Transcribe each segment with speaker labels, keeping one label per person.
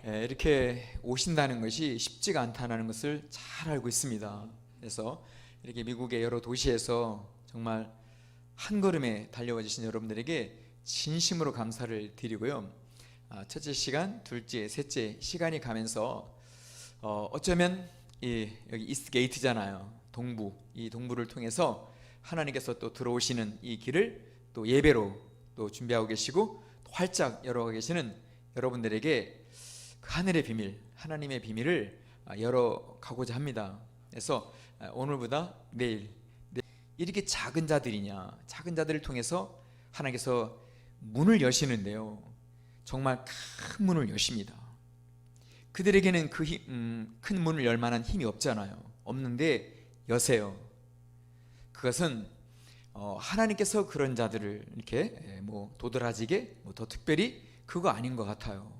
Speaker 1: 이렇게 오신다는 것이 쉽지가 않다는 것을 잘 알고 있습니다. 그래서 이렇게 미국의 여러 도시에서 정말 한 걸음에 달려와 주신 여러분들에게 진심으로 감사를 드리고요. 첫째 시간, 둘째, 셋째 시간이 가면서 어쩌면 여기 이스트 게이트잖아요. 동부, 이 동부를 통해서 하나님께서 또 들어오시는 이 길을 또 예배로 또 준비하고 계시고 또 활짝 열어가고 계시는 여러분들에게 그 하늘의 비밀, 하나님의 비밀을 열어가고자 합니다. 그래서 오늘보다 내일 이렇게 작은 자들이냐, 작은 자들을 통해서 하나님께서 문을 여시는데요, 정말 큰 문을 여십니다. 그들에게는 큰 문을 열 만한 힘이 없잖아요. 없는데 여세요. 그것은 하나님께서 그런 자들을 이렇게 도드라지게 더 특별히 그거 아닌 것 같아요.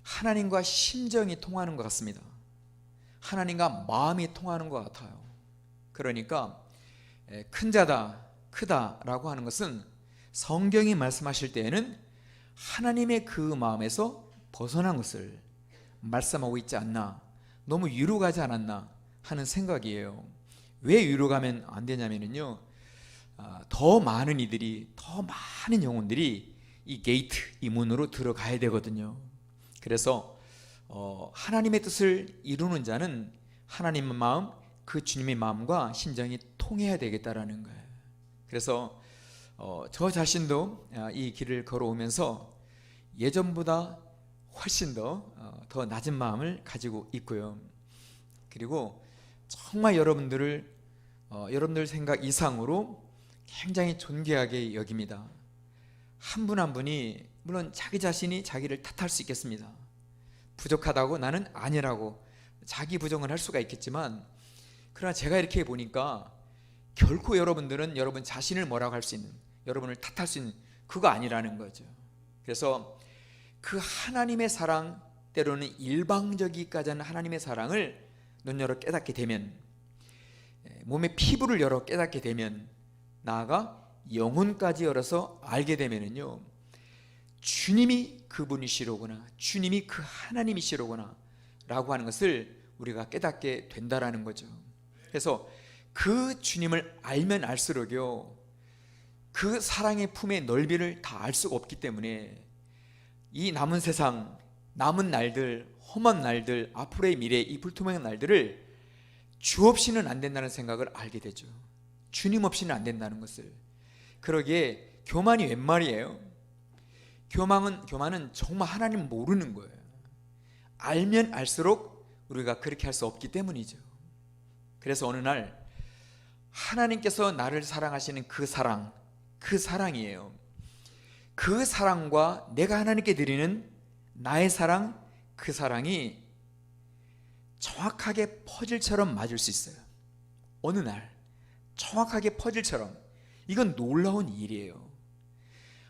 Speaker 1: 하나님과 심정이 통하는 것 같습니다. 하나님과 마음이 통하는 것 같아요. 그러니까 큰 자다, 크다라고 하는 것은 성경이 말씀하실 때에는 하나님의 그 마음에서 벗어난 것을 말씀하고 있지 않나, 너무 위로 가지 않았나 하는 생각이에요. 왜 위로 가면 안 되냐면요, 더 많은 이들이, 더 많은 영혼들이 이 게이트, 이 문으로 들어가야 되거든요. 그래서 하나님의 뜻을 이루는 자는 하나님의 마음, 그 주님의 마음과 심정이 통해야 되겠다라는 거예요. 그래서 저 자신도 이 길을 걸어오면서 예전보다 훨씬 더 낮은 마음을 가지고 있고요. 그리고 정말 여러분들 생각 이상으로 굉장히 존귀하게 여깁니다. 한 분 한 분이 물론 자기 자신이 자기를 탓할 수 있겠습니다. 부족하다고, 나는 아니라고 자기 부정을 할 수가 있겠지만, 그러나 제가 이렇게 보니까 결코 여러분들은 여러분 자신을 뭐라고 할 수 있는, 여러분을 탓할 수 있는 그거 아니라는 거죠. 그래서 그 하나님의 사랑, 때로는 일방적이기까지 하는 하나님의 사랑을 눈 열어 깨닫게 되면, 몸의 피부를 열어 깨닫게 되면, 나아가 영혼까지 열어서 알게 되면은요, 주님이 그분이시로구나, 주님이 그 하나님이시로구나 라고 하는 것을 우리가 깨닫게 된다라는 거죠. 그래서 그 주님을 알면 알수록요, 그 사랑의 품의 넓이를 다 알 수가 없기 때문에 이 남은 세상, 남은 날들, 험한 날들, 앞으로의 미래, 이 불투명한 날들을 주 없이는 안 된다는 생각을 알게 되죠. 주님 없이는 안 된다는 것을. 그러기에 교만이 웬 말이에요? 교만은 정말 하나님 모르는 거예요. 알면 알수록 우리가 그렇게 할 수 없기 때문이죠. 그래서 어느 날 하나님께서 나를 사랑하시는 그 사랑이에요. 그 사랑과 내가 하나님께 드리는 나의 사랑, 그 사랑이 정확하게 퍼즐처럼 맞을 수 있어요. 어느 날 정확하게 퍼즐처럼. 이건 놀라운 일이에요.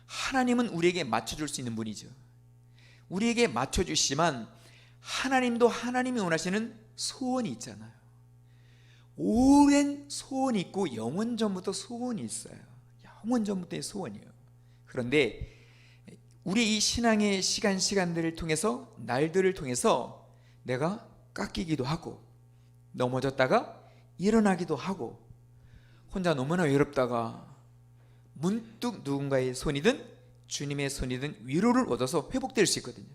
Speaker 1: 하나님은 우리에게 맞춰줄 수 있는 분이죠. 우리에게 맞춰주시지만 하나님도 하나님이 원하시는 소원이 있잖아요. 오랜 소원이 있고 영원 전부터 소원이 있어요. 영원 전부터의 소원이에요. 그런데 우리 이 신앙의 시간들을 통해서, 날들을 통해서 내가 깎이기도 하고, 넘어졌다가 일어나기도 하고, 혼자 너무나 외롭다가 문득 누군가의 손이든 주님의 손이든 위로를 얻어서 회복될 수 있거든요.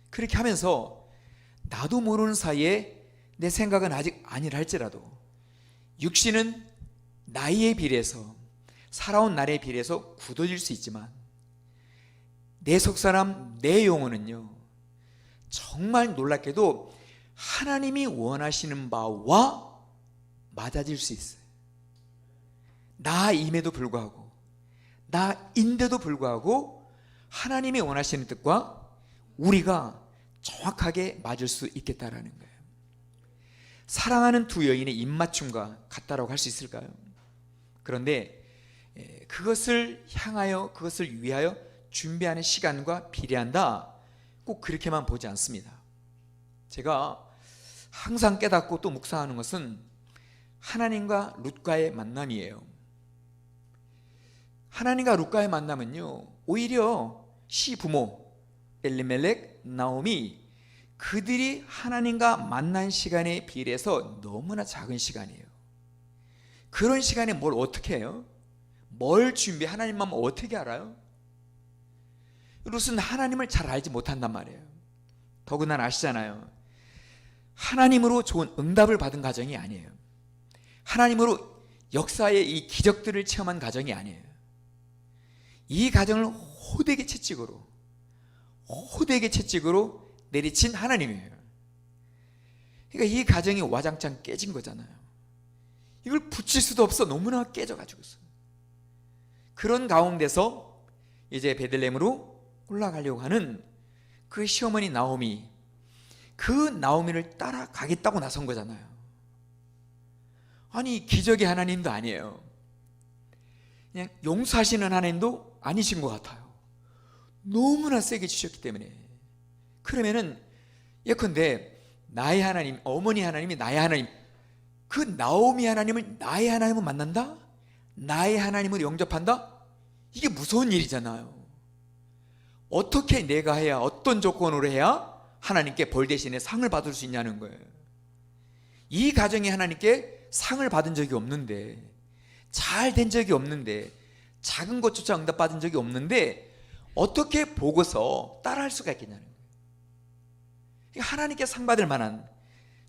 Speaker 1: 그렇게 하면서 나도 모르는 사이에 내 생각은 아직 아니라 할지라도 육신은 나이에 비례해서, 살아온 날에 비례해서 굳어질 수 있지만 내 속사람, 내 영혼은요, 정말 놀랍게도 하나님이 원하시는 바와 맞아질 수 있어요. 나임에도 불구하고, 나인데도 불구하고 하나님이 원하시는 뜻과 우리가 정확하게 맞을 수 있겠다라는 거예요. 사랑하는 두 여인의 입맞춤과 같다라고 할 수 있을까요? 그런데 그것을 향하여, 그것을 위하여 준비하는 시간과 비례한다, 꼭 그렇게만 보지 않습니다. 제가 항상 깨닫고 또 묵상하는 것은 하나님과 룻과의 만남이에요. 하나님과 룻과의 만남은요, 오히려 시부모, 엘리멜렉, 나오미, 그들이 하나님과 만난 시간에 비례해서 너무나 작은 시간이에요. 그런 시간에 뭘 어떻게 해요? 뭘 준비해? 하나님만 어떻게 알아요? 룻은 하나님을 잘 알지 못한단 말이에요. 더구나 아시잖아요. 하나님으로 좋은 응답을 받은 가정이 아니에요. 하나님으로 역사의 이 기적들을 체험한 가정이 아니에요. 이 가정을 호되게 채찍으로 내리친 하나님이에요. 그러니까 이 가정이 와장창 깨진 거잖아요. 이걸 붙일 수도 없어. 너무나 깨져가지고 있어요. 그런 가운데서 이제 베들레헴으로 올라가려고 하는 그 시어머니 나오미, 그 나오미를 따라가겠다고 나선 거잖아요. 아니, 기적의 하나님도 아니에요. 그냥 용서하시는 하나님도 아니신 것 같아요. 너무나 세게 주셨기 때문에. 그러면은 예컨대 나의 하나님, 어머니 하나님이 나의 하나님, 그 나오미 하나님을 나의 하나님을 만난다? 나의 하나님을 영접한다? 이게 무서운 일이잖아요. 어떻게 내가 해야, 어떤 조건으로 해야 하나님께 벌 대신에 상을 받을 수 있냐는 거예요. 이 가정이 하나님께 상을 받은 적이 없는데, 잘 된 적이 없는데, 작은 것조차 응답받은 적이 없는데 어떻게 보고서 따라할 수가 있겠냐는 거예요. 하나님께 상 받을 만한,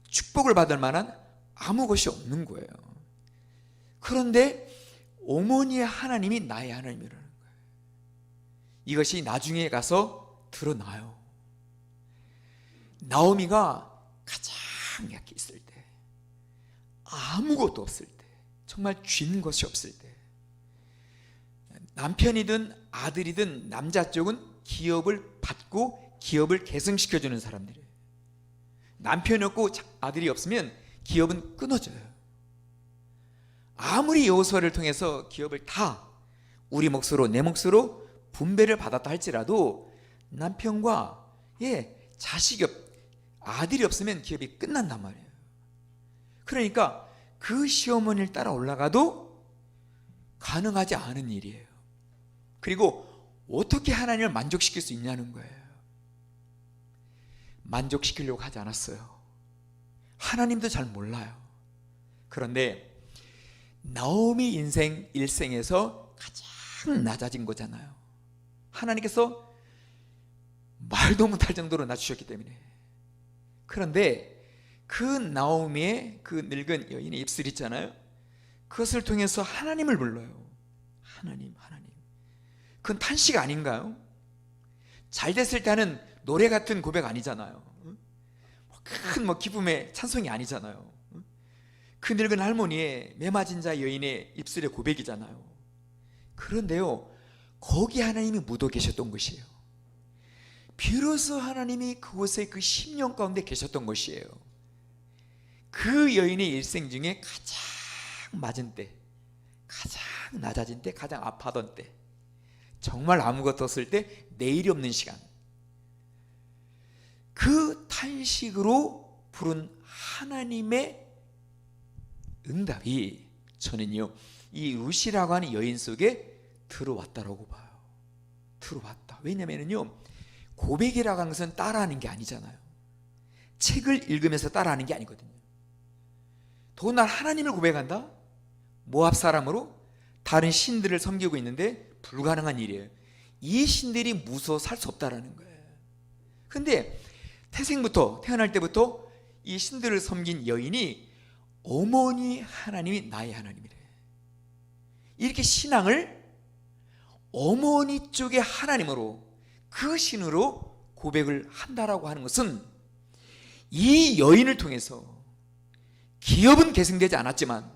Speaker 1: 축복을 받을 만한 아무 것이 없는 거예요. 그런데 어머니의 하나님이 나의 하나님이라는 거예요. 이것이 나중에 가서 드러나요. 나오미가 가장 약해 있을 때, 아무것도 없을 때, 정말 쥔 것이 없을 때, 남편이든 아들이든 남자 쪽은 기업을 받고 기업을 계승시켜주는 사람들이에요. 남편이 없고 아들이 없으면 기업은 끊어져요. 아무리 여호수아를 통해서 기업을 다 우리 몫으로, 내 몫으로 분배를 받았다 할지라도 남편과 자식이 아들이 없으면 기업이 끝난단 말이에요. 그러니까 그 시어머니를 따라 올라가도 가능하지 않은 일이에요. 그리고 어떻게 하나님을 만족시킬 수 있냐는 거예요. 만족시키려고 하지 않았어요. 하나님도 잘 몰라요. 그런데 나오미 인생 일생에서 가장 낮아진 거잖아요. 하나님께서 말도 못할 정도로 낮추셨기 때문에. 그런데 그 나오미의 그 늙은 여인의 입술 있잖아요. 그것을 통해서 하나님을 불러요. 하나님, 하나님. 그건 탄식 아닌가요? 잘 됐을 때 하는 노래 같은 고백 아니잖아요. 큰 기쁨의 찬송이 아니잖아요. 그 늙은 할머니의 매맞은 자 여인의 입술의 고백이잖아요. 그런데요, 거기 하나님이 묻어 계셨던 것이에요. 비로소 하나님이 그곳에 그 10년 가운데 계셨던 것이에요. 그 여인의 일생 중에 가장 낮은 때, 가장 낮아진 때, 가장 아파던 때, 정말 아무것도 없을 때, 내일이 없는 시간, 그 탄식으로 부른 하나님의 응답이 저는요, 이 룻이라고 하는 여인 속에 들어왔다라고 봐요. 들어왔다. 왜냐면요, 고백이라고 하는 것은 따라하는 게 아니잖아요. 책을 읽으면서 따라하는 게 아니거든요. 더군다나 하나님을 고백한다? 모압 사람으로 다른 신들을 섬기고 있는데 불가능한 일이에요. 이 신들이 무서워 살 수 없다라는 거예요. 근데 태어날 때부터 이 신들을 섬긴 여인이 어머니 하나님이 나의 하나님이래. 이렇게 신앙을 어머니 쪽의 하나님으로, 그 신으로 고백을 한다라고 하는 것은 이 여인을 통해서 기업은 계승되지 않았지만,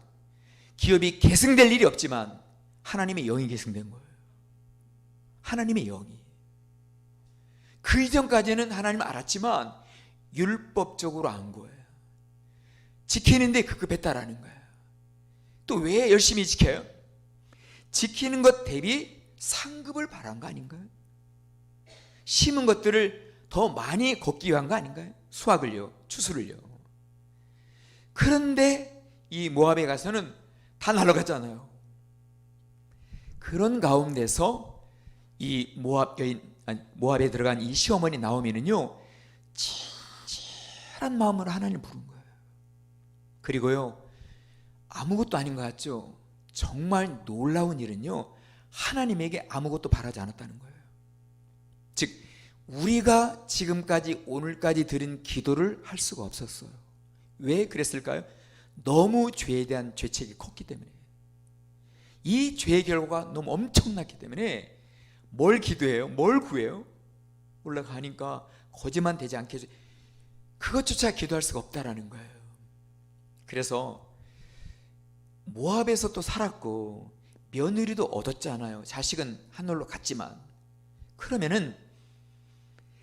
Speaker 1: 기업이 계승될 일이 없지만 하나님의 영이 계승된 거예요. 하나님의 영이. 그 이전까지는 하나님을 알았지만 율법적으로 안 거예요. 지키는데 급급했다라는 거예요. 또 왜 열심히 지켜요? 지키는 것 대비 상급을 바란 거 아닌가요? 심은 것들을 더 많이 걷기 위한 거 아닌가요? 수확을요, 추수를요. 그런데 이 모압에 가서는 다 날아갔잖아요. 그런 가운데서 이 모압 여인 모압에 들어간 이 시어머니 나오미는요, 진실한 마음으로 하나님을 부른 거예요. 그리고요, 아무것도 아닌 것 같죠? 정말 놀라운 일은요, 하나님에게 아무것도 바라지 않았다는 거예요. 즉 우리가 지금까지 오늘까지 드린 기도를 할 수가 없었어요. 왜 그랬을까요? 너무 죄에 대한 죄책이 컸기 때문에. 이 죄의 결과가 너무 엄청났기 때문에 뭘 기도해요? 뭘 구해요? 올라가니까 거짓말 되지 않게 해줘. 그것조차 기도할 수가 없다라는 거예요. 그래서 모압에서 또 살았고 며느리도 얻었잖아요. 자식은 하늘로 갔지만. 그러면은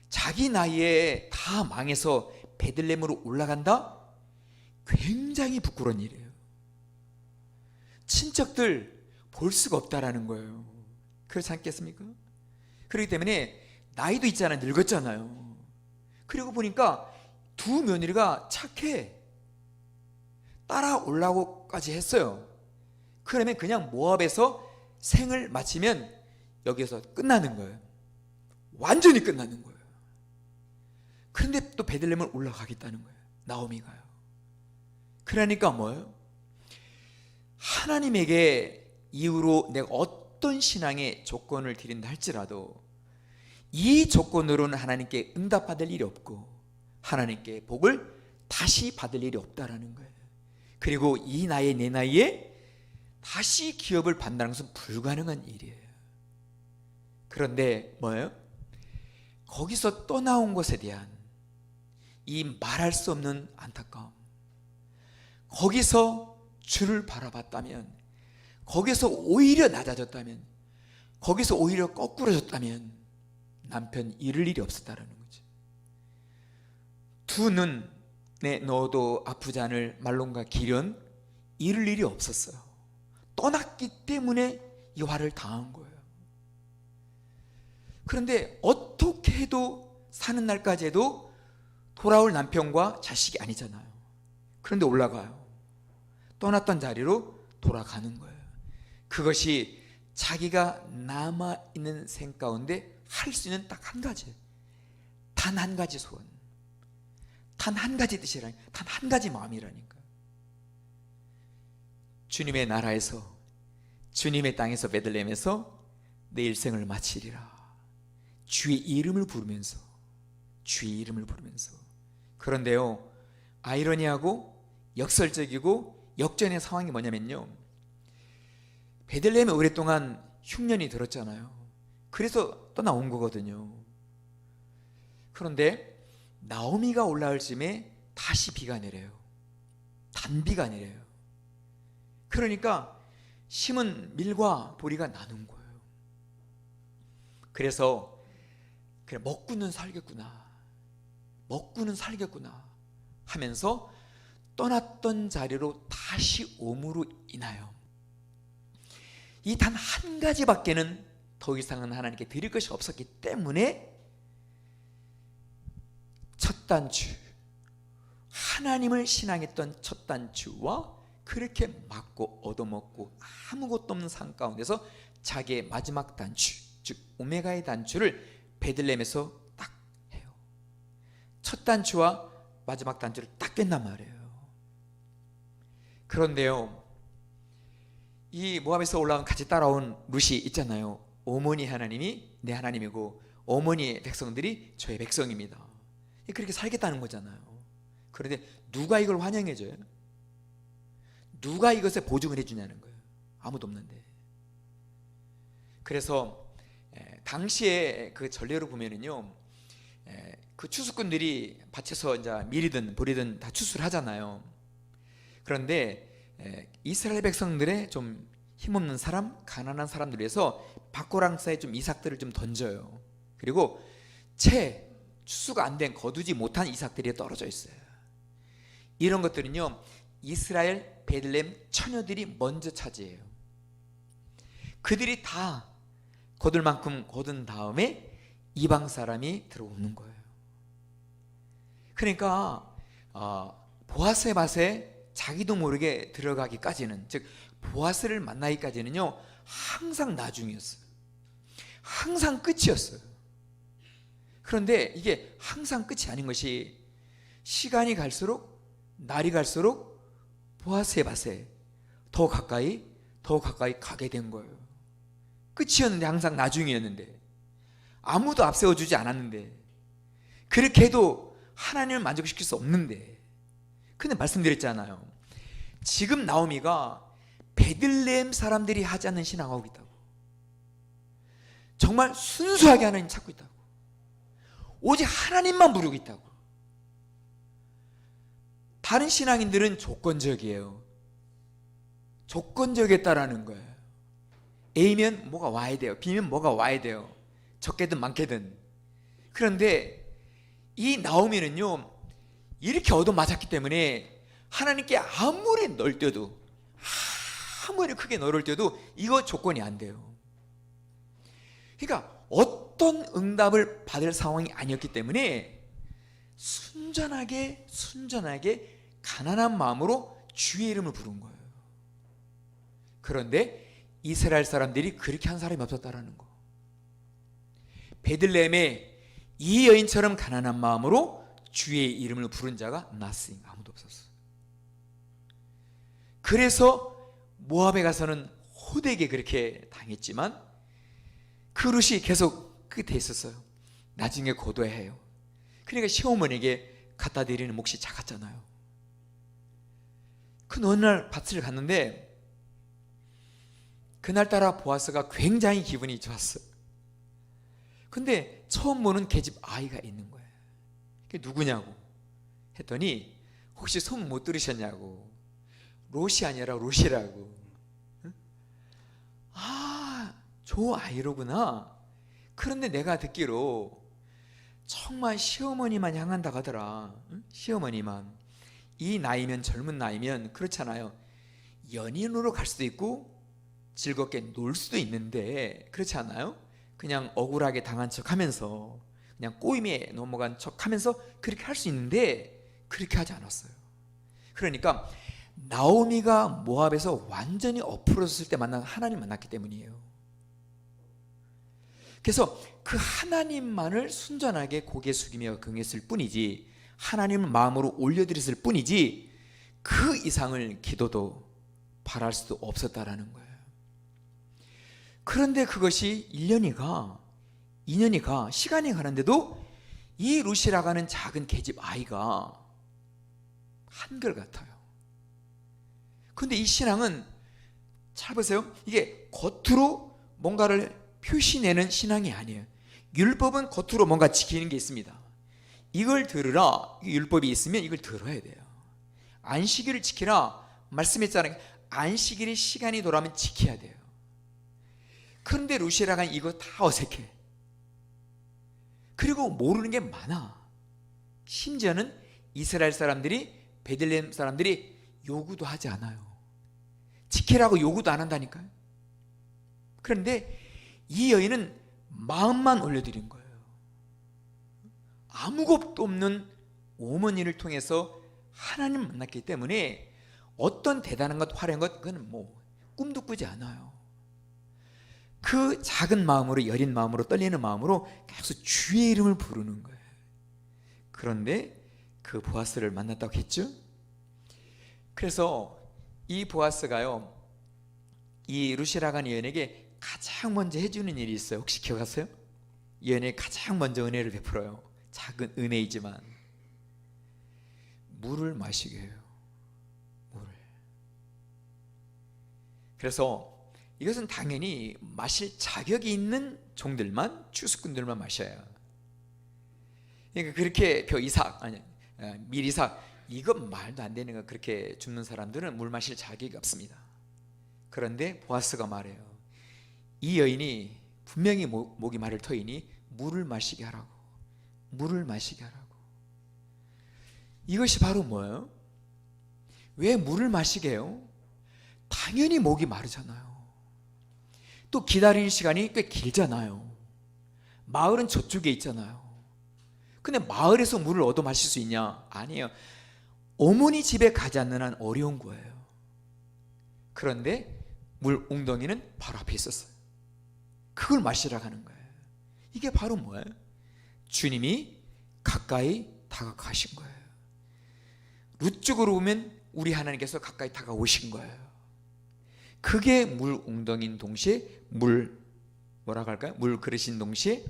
Speaker 1: 자기 나이에 다 망해서 베들레헴으로 올라간다? 굉장히 부끄러운 일이에요. 친척들 볼 수가 없다라는 거예요. 그렇지 않겠습니까? 그렇기 때문에 나이도 있잖아요. 늙었잖아요. 그리고 보니까 두 며느리가 착해. 따라 올라오고까지 했어요. 그러면 그냥 모압에서 생을 마치면 여기서 끝나는 거예요. 완전히 끝나는 거예요. 그런데 또 베들레헴을 올라가겠다는 거예요. 나오미가요. 그러니까 뭐예요? 하나님에게 이후로 내가 어떤 신앙의 조건을 드린다 할지라도 이 조건으로는 하나님께 응답받을 일이 없고 하나님께 복을 다시 받을 일이 없다라는 거예요. 그리고 이 나이에 내 나이에 다시 기업을 받는다는 것은 불가능한 일이에요. 그런데 뭐예요? 거기서 떠나온 것에 대한 이 말할 수 없는 안타까움, 거기서 주를 바라봤다면, 거기서 오히려 낮아졌다면, 거기서 오히려 거꾸러졌다면 남편 잃을 일이 없었다는 거죠. 두 눈에 넣어도 아프지 않을 말론과 기련 잃을 일이 없었어요. 떠났기 때문에 이 화를 당한 거예요. 그런데 어떻게 해도 사는 날까지 해도 돌아올 남편과 자식이 아니잖아요. 그런데 올라가요. 떠났던 자리로 돌아가는 거예요. 그것이 자기가 남아있는 생 가운데 할 수 있는 딱 한 가지, 단 한 가지 소원, 단 한 가지 뜻이라니까, 단 한 가지 마음이라니까. 주님의 나라에서, 주님의 땅에서, 베들레헴에서 내 일생을 마치리라. 주의 이름을 부르면서, 주의 이름을 부르면서. 그런데요, 아이러니하고 역설적이고 역전의 상황이 뭐냐면요, 베들레헴에 오랫동안 흉년이 들었잖아요. 그래서 떠나온 거거든요. 그런데 나오미가 올라올 쯤에 다시 비가 내려요. 단비가 내려요. 그러니까 심은 밀과 보리가 나눈 거예요. 그래서 그래, 먹고는 살겠구나, 먹고는 살겠구나 하면서 떠났던 자리로 다시 옴으로 인하여 이 단 한 가지밖에는 더 이상은 하나님께 드릴 것이 없었기 때문에 첫 단추, 하나님을 신앙했던 첫 단추와 그렇게 맞고 얻어먹고 아무것도 없는 삶 가운데서 자기의 마지막 단추, 즉 오메가의 단추를 베들레헴에서 딱 해요. 첫 단추와 마지막 단추를 딱 뺀단 말이에요. 그런데요, 이 모압에서 올라온 같이 따라온 룻이 있잖아요. 어머니 하나님이 내 하나님이고 어머니의 백성들이 저의 백성입니다. 그렇게 살겠다는 거잖아요. 그런데 누가 이걸 환영해줘요? 누가 이것에 보증을 해주냐는 거예요. 아무도 없는데. 그래서 당시에 그 전례로 보면은요, 그 추수꾼들이 밭에서 이제 밀이든 보리든 다 추수를 하잖아요. 그런데 이스라엘 백성들의 좀 힘없는 사람, 가난한 사람들 위해서 밭고랑사에 좀 이삭들을 좀 던져요. 그리고 채 추수가 안 된 거두지 못한 이삭들이 떨어져 있어요. 이런 것들은요, 이스라엘 베들레헴 처녀들이 먼저 차지해요. 그들이 다 거둘 만큼 거둔 다음에 이방 사람이 들어오는 거예요. 그러니까 보아스의 밭에 자기도 모르게 들어가기까지는, 즉 보아스를 만나기까지는요, 항상 나중이었어요. 항상 끝이었어요. 그런데 이게 항상 끝이 아닌 것이 시간이 갈수록 날이 갈수록 보아스의 밭에 더 가까이 가게 된 거예요. 끝이었는데, 항상 나중이었는데, 아무도 앞세워주지 않았는데, 그렇게 해도 하나님을 만족시킬 수 없는데. 근데 말씀드렸잖아요, 지금 나오미가 베들레헴 사람들이 하지 않는 신앙하고 있다고. 정말 순수하게 하나님 찾고 있다고. 오직 하나님만 부르고 있다고. 다른 신앙인들은 조건적이에요. 조건적이었다라는 거예요. A면 뭐가 와야 돼요. B면 뭐가 와야 돼요. 적게든 많게든. 그런데 이 나오미는요, 이렇게 얻어맞았기 때문에 하나님께 아무리 널뛰어도, 아무리 크게 너를 뛰어도 이거 조건이 안 돼요. 그러니까 어떤 응답을 받을 상황이 아니었기 때문에 순전하게 가난한 마음으로 주의 이름을 부른 거예요. 그런데 이스라엘 사람들이 그렇게 한 사람이 없었다라는 거. 베들레헴에 이 여인처럼 가난한 마음으로 주의 이름을 부른 자가 nothing, 아무도 없었어요. 그래서 모압에 가서는 호되게 그렇게 당했지만 그 룻이 계속 끝에 있었어요. 나중에 거둬야 해요. 그러니까 시어머니에게 갖다 드리는 몫이 작았잖아요. 그 어느 날 밭을 갔는데 그날따라 보아스가 굉장히 기분이 좋았어요. 근데 처음 보는 계집 아이가 있는 거예요. 그게 누구냐고 했더니 혹시 소문 못 들으셨냐고. 롯이 아니라 롯이라고. 아, 저 아이로구나. 그런데 내가 듣기로 정말 시어머니만 향한다고 하더라. 시어머니만. 이 나이면, 젊은 나이면 그렇잖아요. 연인으로 갈 수도 있고 즐겁게 놀 수도 있는데, 그렇지 않아요? 그냥 억울하게 당한 척하면서, 그냥 꼬임에 넘어간 척하면서 그렇게 할 수 있는데 그렇게 하지 않았어요. 그러니까 나오미가 모압에서 완전히 엎어졌을 때 만난 하나님 만났기 때문이에요. 그래서 그 하나님만을 순전하게 고개 숙이며 경외했을 뿐이지, 하나님을 마음으로 올려드렸을 뿐이지 그 이상을 기도도 바랄 수도 없었다라는 거예요. 그런데 그것이 1년이 가, 2년이 가, 시간이 가는데도 이 룻이라고 하는 작은 계집 아이가 한결같아요. 그런데 이 신앙은 잘 보세요. 이게 겉으로 뭔가를 표시내는 신앙이 아니에요. 율법은 겉으로 뭔가 지키는 게 있습니다. 이걸 들으라, 율법이 있으면 이걸 들어야 돼요. 안식일을 지키라 말씀했잖아요. 안식일이 시간이 돌아오면 지켜야 돼요. 그런데 룻이라고 하는 이거 다 어색해. 그리고 모르는 게 많아. 심지어는 이스라엘 사람들이, 베들레헴 사람들이 요구도 하지 않아요. 지키라고 요구도 안 한다니까요. 그런데 이 여인은 마음만 올려드린 거예요. 아무것도 없는 어머니를 통해서 하나님을 만났기 때문에 어떤 대단한 것, 화려한 것, 그건 뭐 꿈도 꾸지 않아요. 그 작은 마음으로, 여린 마음으로, 떨리는 마음으로 계속 주의 이름을 부르는 거예요. 그런데 그 보아스를 만났다고 했죠. 그래서 이 보아스가요, 이 룻이라고 하는 여인에게 가장 먼저 해주는 일이 있어요. 혹시 기억하세요? 여인에게 가장 먼저 은혜를 베풀어요. 작은 은혜이지만 물을 마시게 해요. 물을. 그래서 이것은 당연히 마실 자격이 있는 종들만, 추수꾼들만 마셔야. 그러니까 그렇게 벼이삭, 아니 밀이삭, 이건 말도 안 되는 거, 그렇게 죽는 사람들은 물 마실 자격이 없습니다. 그런데 보아스가 말해요. 이 여인이 분명히 목이 마를 터이니 물을 마시게 하라고. 물을 마시게 하라고. 이것이 바로 뭐예요? 왜 물을 마시게 해요? 당연히 목이 마르잖아요. 또 기다리는 시간이 꽤 길잖아요. 마을은 저쪽에 있잖아요. 근데 마을에서 물을 얻어 마실 수 있냐? 아니에요. 어머니 집에 가지 않는 한 어려운 거예요. 그런데 물 웅덩이는 바로 앞에 있었어요. 그걸 마시라고 하는 거예요. 이게 바로 뭐예요? 주님이 가까이 다가가신 거예요. 룻 쪽으로 오면 우리 하나님께서 가까이 다가오신 거예요. 그게 물 웅덩이인 동시에 물 뭐라고 할까요? 물 그릇인 동시에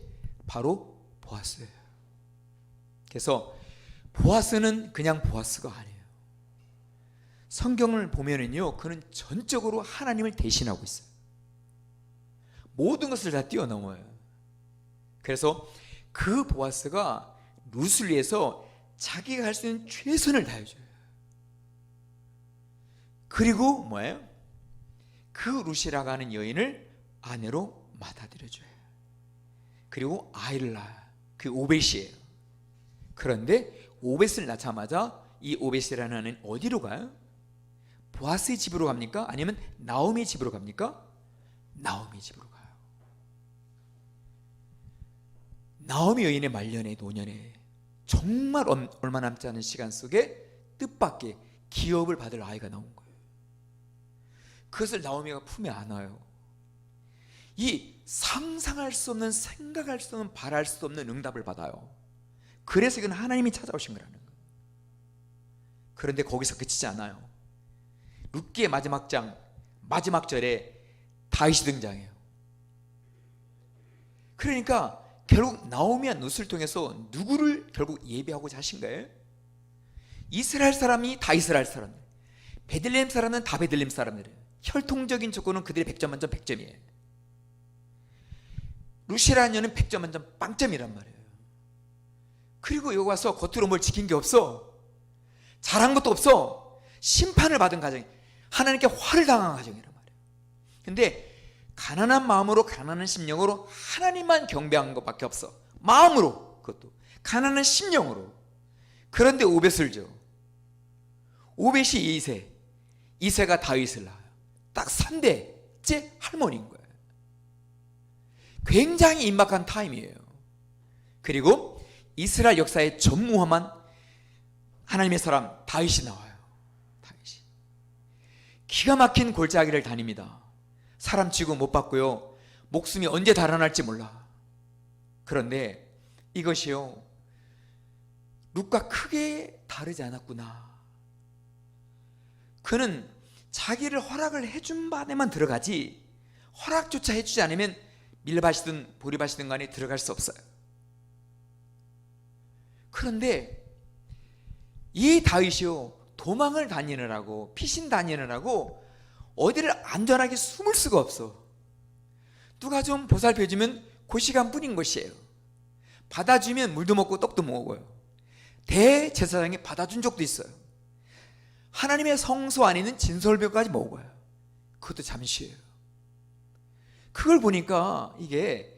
Speaker 1: 바로 보아스예요. 그래서 보아스는 그냥 보아스가 아니에요. 성경을 보면은요, 그는 전적으로 하나님을 대신하고 있어요. 모든 것을 다 뛰어넘어요. 그래서 그 보아스가 룻을 위해서 자기가 할 수 있는 최선을 다해줘요. 그리고 뭐예요? 그 룻이라고 하는 여인을 아내로 받아들여줘요. 그리고 아이를 낳아요. 그게 오벳이에요. 그런데 오벳을 낳자마자 이 오벳이라는 아내는 어디로 가요? 보아스의 집으로 갑니까? 아니면 나오미의 집으로 갑니까? 나오미의 집으로 가요. 나오미 여인의 말년에 노년에 정말 얼마 남지 않은 시간 속에 뜻밖의 기업을 받을 아이가 나온 거예요. 그것을 나오미가 품에 안아요. 이 상상할 수 없는, 생각할 수 없는, 바랄 수 없는 응답을 받아요. 그래서 이건 하나님이 찾아오신 거라는 거예요. 그런데 거기서 그치지 않아요. 룻기의 마지막 장, 마지막 절에 다윗이 등장해요. 그러니까 결국 나오미와 룻을 통해서 누구를 결국 예배하고자 하신 거예요? 이스라엘 사람이 다 이스라엘 사람, 베들레헴 사람은 다 베들레헴 사람들이에요. 혈통적인 조건은 그들의 100점 만점 100점이에요. 룻이라는 여는 100점 만점 빵점이란 말이에요. 그리고 여기 와서 겉으로 뭘 지킨 게 없어. 잘한 것도 없어. 심판을 받은 가정, 하나님께 화를 당한 가정이란 말이에요. 근데 가난한 마음으로, 가난한 심령으로 하나님만 경배한 것밖에 없어. 마음으로, 그것도 가난한 심령으로. 그런데 오벳을 줘. 오벳이 이세, 이세가 다윗을 낳아요. 딱 3대째 할머니인 거예요. 굉장히 임박한 타임이에요. 그리고 이스라엘 역사의 전무험한 하나님의 사람 다윗이 나와요. 다윗이 기가 막힌 골짜기를 다닙니다. 사람 취급 못 받고요, 목숨이 언제 달아날지 몰라. 그런데 이것이요, 룻과 크게 다르지 않았구나. 그는 자기를 허락을 해준 바에만 들어가지, 허락조차 해주지 않으면 밀밭이든 보리밭이든 간에 들어갈 수 없어요. 그런데 이 다윗이요, 도망을 다니느라고, 피신 다니느라고 어디를 안전하게 숨을 수가 없어. 누가 좀 보살펴주면 그 시간뿐인 것이에요. 받아주면 물도 먹고 떡도 먹어요. 대제사장이 받아준 적도 있어요. 하나님의 성소 안에 있는 진설벽까지 먹어요. 그것도 잠시예요. 그걸 보니까 이게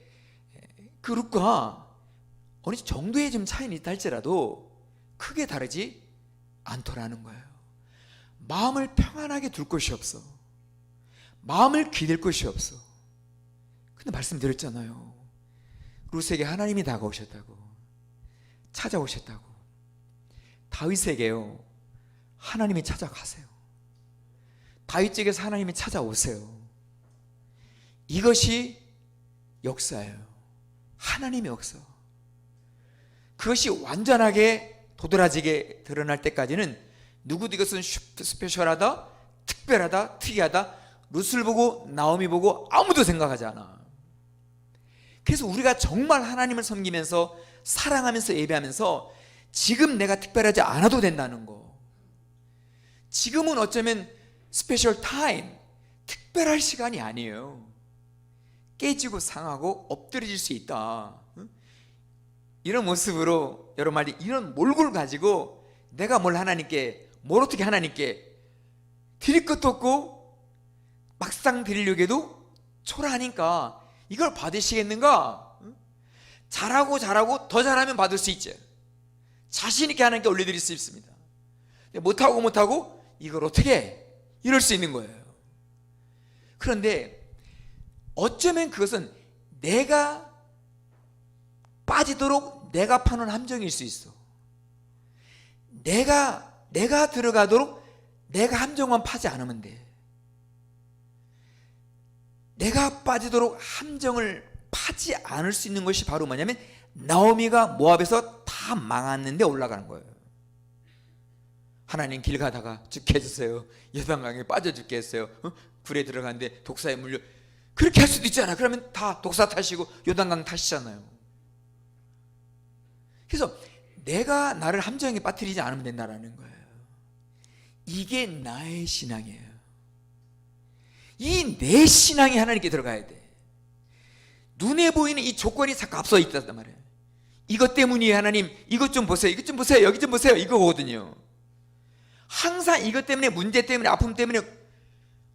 Speaker 1: 그 룻과 어느 정도의 좀 차이는 있다 할지라도 크게 다르지 않더라는 거예요. 마음을 평안하게 둘 곳이 없어. 마음을 기댈 곳이 없어. 근데 말씀드렸잖아요. 룻에게 하나님이 다가오셨다고, 찾아오셨다고. 다윗에게요, 하나님이 찾아가세요. 다윗에게서 하나님이 찾아오세요. 이것이 역사예요. 하나님의 역사. 그것이 완전하게 도드라지게 드러날 때까지는 누구도 이것은 스페셜하다, 특별하다, 특이하다, 룻을 보고 나오미 보고 아무도 생각하지 않아. 그래서 우리가 정말 하나님을 섬기면서 사랑하면서 예배하면서 지금 내가 특별하지 않아도 된다는 거. 지금은 어쩌면 스페셜 타임, 특별할 시간이 아니에요. 깨지고 상하고 엎드려질 수 있다. 이런 모습으로 여러 마디 이런 몰골 가지고 내가 뭘 하나님께, 뭘 어떻게 하나님께 드릴 것도 없고 막상 드리려고 해도 초라하니까 이걸 받으시겠는가? 잘하고 더 잘하면 받을 수 있죠. 자신 있게 하나님께 올려드릴 수 있습니다. 못하고 이걸 어떻게 해? 이럴 수 있는 거예요. 그런데 어쩌면 그것은 내가 빠지도록 내가 파는 함정일 수 있어. 내가 들어가도록 내가 함정만 파지 않으면 돼. 내가 빠지도록 함정을 파지 않을 수 있는 것이 바로 뭐냐면 나오미가 모압에서 다 망했는데 올라가는 거예요. 하나님 길 가다가 죽게 해주세요. 요단강에 빠져 죽게 했어요. 굴에 들어갔는데 독사에 물려. 그렇게 할 수도 있잖아. 그러면 다 독사 타시고 요단강 타시잖아요. 그래서 내가 나를 함정에 빠뜨리지 않으면 된다는 거예요. 이게 나의 신앙이에요. 이 내 신앙이 하나님께 들어가야 돼. 눈에 보이는 이 조건이 자꾸 앞서 있단 말이에요. 이것 때문이에요. 하나님 이것 좀 보세요. 이것 좀 보세요. 여기 좀 보세요. 이거거든요. 항상 이것 때문에, 문제 때문에, 아픔 때문에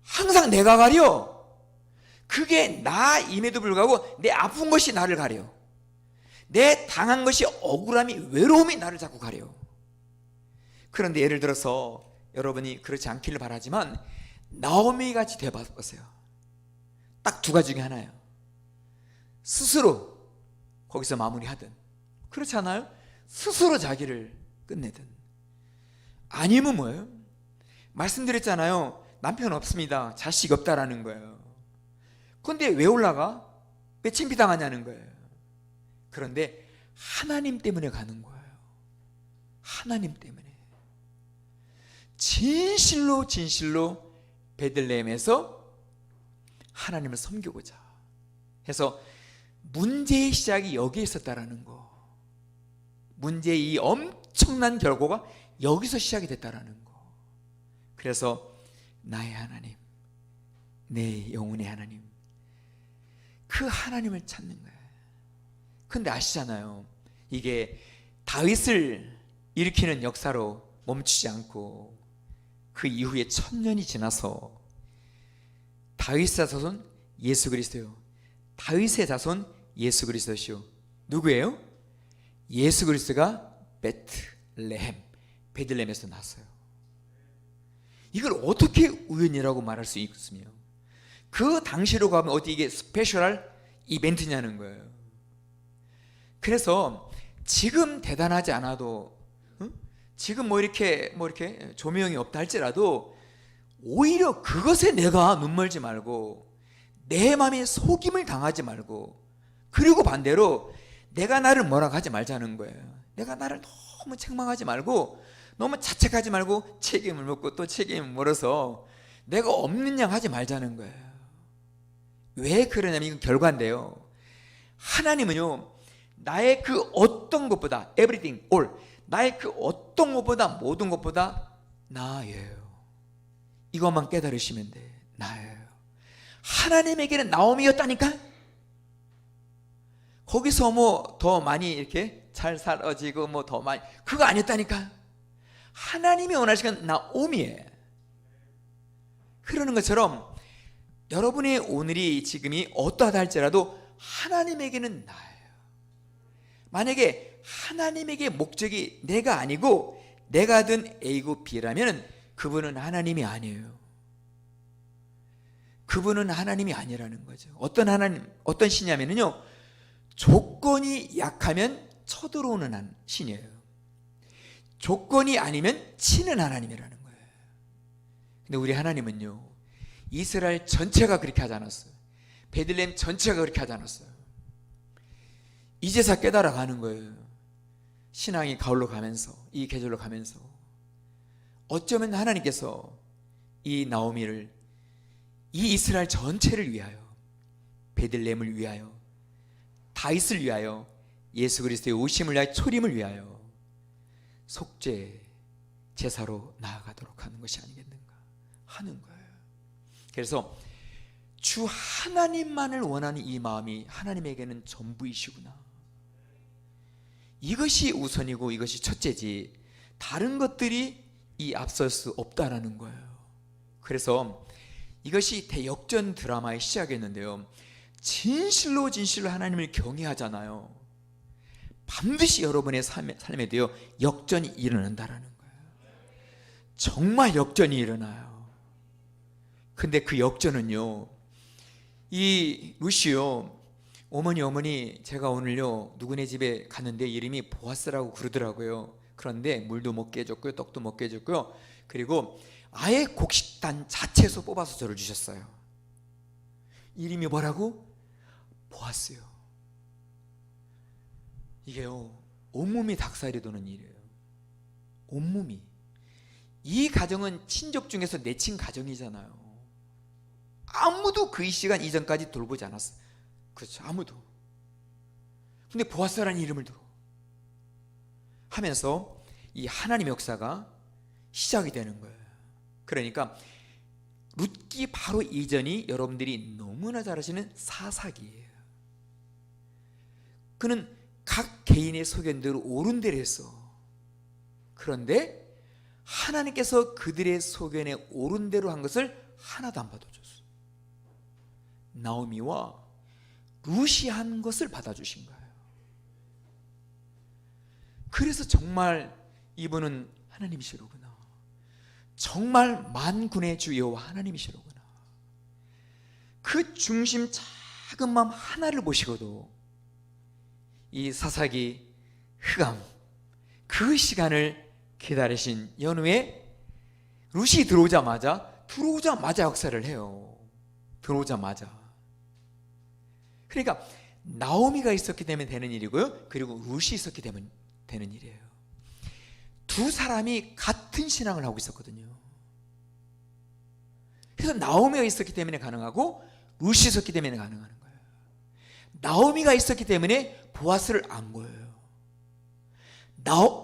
Speaker 1: 항상 내가 가려. 그게 나임에도 불구하고 내 아픈 것이 나를 가려. 내 당한 것이 억울함이, 외로움이 나를 자꾸 가려. 그런데 예를 들어서 여러분이 그렇지 않기를 바라지만 나오미 같이 돼보세요. 딱 두 가지 중에 하나예요. 스스로 거기서 마무리하든, 그렇지 않아요? 스스로 자기를 끝내든. 아니면 뭐예요? 말씀드렸잖아요. 남편 없습니다. 자식 없다라는 거예요. 그런데 왜 올라가? 왜 창피당하냐는 거예요. 그런데 하나님 때문에 가는 거예요. 하나님 때문에. 진실로 베들레헴에서 하나님을 섬기고자 해서 문제의 시작이 여기에 있었다라는 거. 문제의 이 엄청난 결과가 여기서 시작이 됐다라는 거. 그래서 나의 하나님, 내 영혼의 하나님, 그 하나님을 찾는 거예요. 근데 아시잖아요, 이게 다윗을 일으키는 역사로 멈추지 않고 그 이후에 1000년이 지나서 다윗의 자손 예수 그리스도요. 다윗의 자손 예수 그리스도시요. 누구예요? 예수 그리스도가 베들레헴에서 났어요. 이걸 어떻게 우연이라고 말할 수 있으며, 그 당시로 가면 어디 이게 스페셜 이벤트냐는 거예요. 그래서 지금 대단하지 않아도, 지금 뭐 이렇게 조명이 없다 할지라도 오히려 그것에 내가 눈멀지 말고, 내 마음에 속임을 당하지 말고, 그리고 반대로 내가 나를 뭐라고 하지 말자는 거예요. 내가 나를 너무 책망하지 말고, 너무 자책하지 말고 책임을 묻고 또 책임을 물어서 내가 없는 양 하지 말자는 거예요. 왜 그러냐면 이건 결과인데요. 하나님은요, 나의 그 어떤 것보다, everything, all, 나의 그 어떤 것보다, 모든 것보다 나예요. 이것만 깨달으시면 돼. 나예요. 하나님에게는 나옴이었다니까. 거기서 뭐 더 많이 이렇게 잘 살아지고 뭐 더 많이, 그거 아니었다니까. 하나님이 원하시는 나옴이에요. 그러는 것처럼 여러분의 오늘이, 지금이 어떠하다 할지라도 하나님에게는 나예요. 만약에 하나님에게 목적이 내가 아니고 내가 든 A고 B라면 그분은 하나님이 아니에요. 그분은 하나님이 아니라는 거죠. 어떤 하나님, 어떤 신이냐면요, 조건이 약하면 쳐들어오는 신이에요. 조건이 아니면 치는 하나님이라는 거예요. 근데 우리 하나님은요, 이스라엘 전체가 그렇게 하지 않았어요. 베들레헴 전체가 그렇게 하지 않았어요. 이제서 깨달아 가는 거예요. 신앙이 가을로 가면서, 이 계절로 가면서 어쩌면 하나님께서 이 나오미를, 이 이스라엘 전체를 위하여, 베들레헴을 위하여, 다윗을 위하여, 예수 그리스도의 오심을 위하여, 초림을 위하여 속죄 제사로 나아가도록 하는 것이 아니겠는가 하는 거예요. 그래서 주 하나님만을 원하는 이 마음이 하나님에게는 전부이시구나. 이것이 우선이고 이것이 첫째지, 다른 것들이 이 앞설 수 없다라는 거예요. 그래서 이것이 대역전 드라마의 시작이었는데요, 진실로 하나님을 경외하잖아요. 반드시 여러분의 삶에도요 역전이 일어난다라는 거예요. 정말 역전이 일어나요. 근데 그 역전은요, 이 루시요, 어머니 제가 오늘요 누구네 집에 갔는데 이름이 보아스라고 그러더라고요. 그런데 물도 먹게 해줬고요, 떡도 먹게 해줬고요, 그리고 아예 곡식단 자체에서 뽑아서 저를 주셨어요. 이름이 뭐라고? 보아스요. 이게요, 온몸이 닭살이 도는 일이에요. 온몸이. 이 가정은 친족 중에서 내친 가정이잖아요. 아무도 그 시간 이전까지 돌보지 않았어. 그렇죠, 아무도. 근데 보아스라는 이름을 들어 하면서 이 하나님의 역사가 시작이 되는 거예요. 그러니까 룻기 바로 이전이 여러분들이 너무나 잘 아시는 사사기예요. 그는 각 개인의 소견대로 옳은 대로 했어. 그런데 하나님께서 그들의 소견에 옳은 대로 한 것을 하나도 안 받아줬어. 나오미와 룻이 한 것을 받아주신 거예요. 그래서 정말 이분은 하나님이시로구나, 정말 만군의 주 여호와 하나님이시로구나, 그 중심 작은 마음 하나를 보시고도 이 사사기 흑암 그 시간을 기다리신 연후에 룻이 들어오자마자 역사를 해요. 들어오자마자. 그러니까 나오미가 있었기 때문에 되는 일이고요, 그리고 룻이 있었기 때문에 되는 일이에요. 두 사람이 같은 신앙을 하고 있었거든요. 그래서 나오미가 있었기 때문에 가능하고 룻이 있었기 때문에 가능한 거예요. 나오미가 있었기 때문에 보아스를 안 거예요.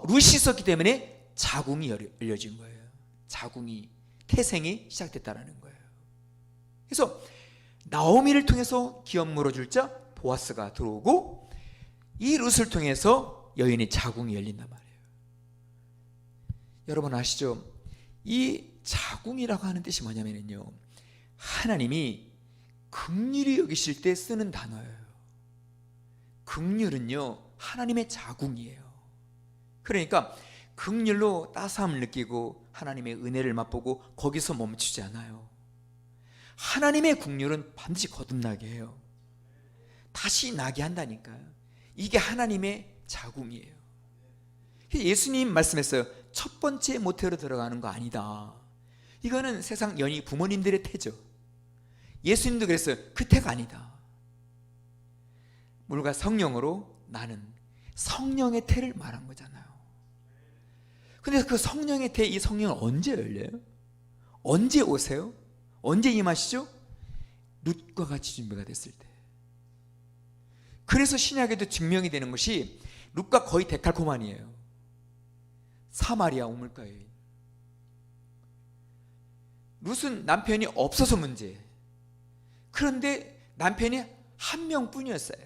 Speaker 1: 룻이 있었기 때문에 자궁이 열려진 거예요. 자궁이, 태생이 시작됐다라는 거예요. 그래서 나오미를 통해서 기업 물어줄 자 보아스가 들어오고, 이 룻을 통해서 여인의 자궁이 열린단 말이에요. 여러분 아시죠? 이 자궁이라고 하는 뜻이 뭐냐면요, 하나님이 긍휼히 여기실 때 쓰는 단어예요. 긍휼은요, 하나님의 자궁이에요. 그러니까 긍휼로 따스함을 느끼고 하나님의 은혜를 맛보고 거기서 멈추지 않아요. 하나님의 긍휼은 반드시 거듭나게 해요. 다시 나게 한다니까요. 이게 하나님의 자궁이에요. 예수님 말씀했어요. 첫 번째 모태로 들어가는 거 아니다. 이거는 세상 연희 부모님들의 태죠. 예수님도 그랬어요. 그 태가 아니다. 물과 성령으로 나는 성령의 태를 말한 거잖아요. 근데 그 성령의 태, 이 성령은 언제 열려요? 언제 오세요? 언제 임하시죠? 룻과 같이 준비가 됐을 때. 그래서 신약에도 증명이 되는 것이 룻과 거의 데칼코마니예요. 사마리아 우물가 여인. 룻은 남편이 없어서 문제. 그런데 남편이 한 명뿐이었어요.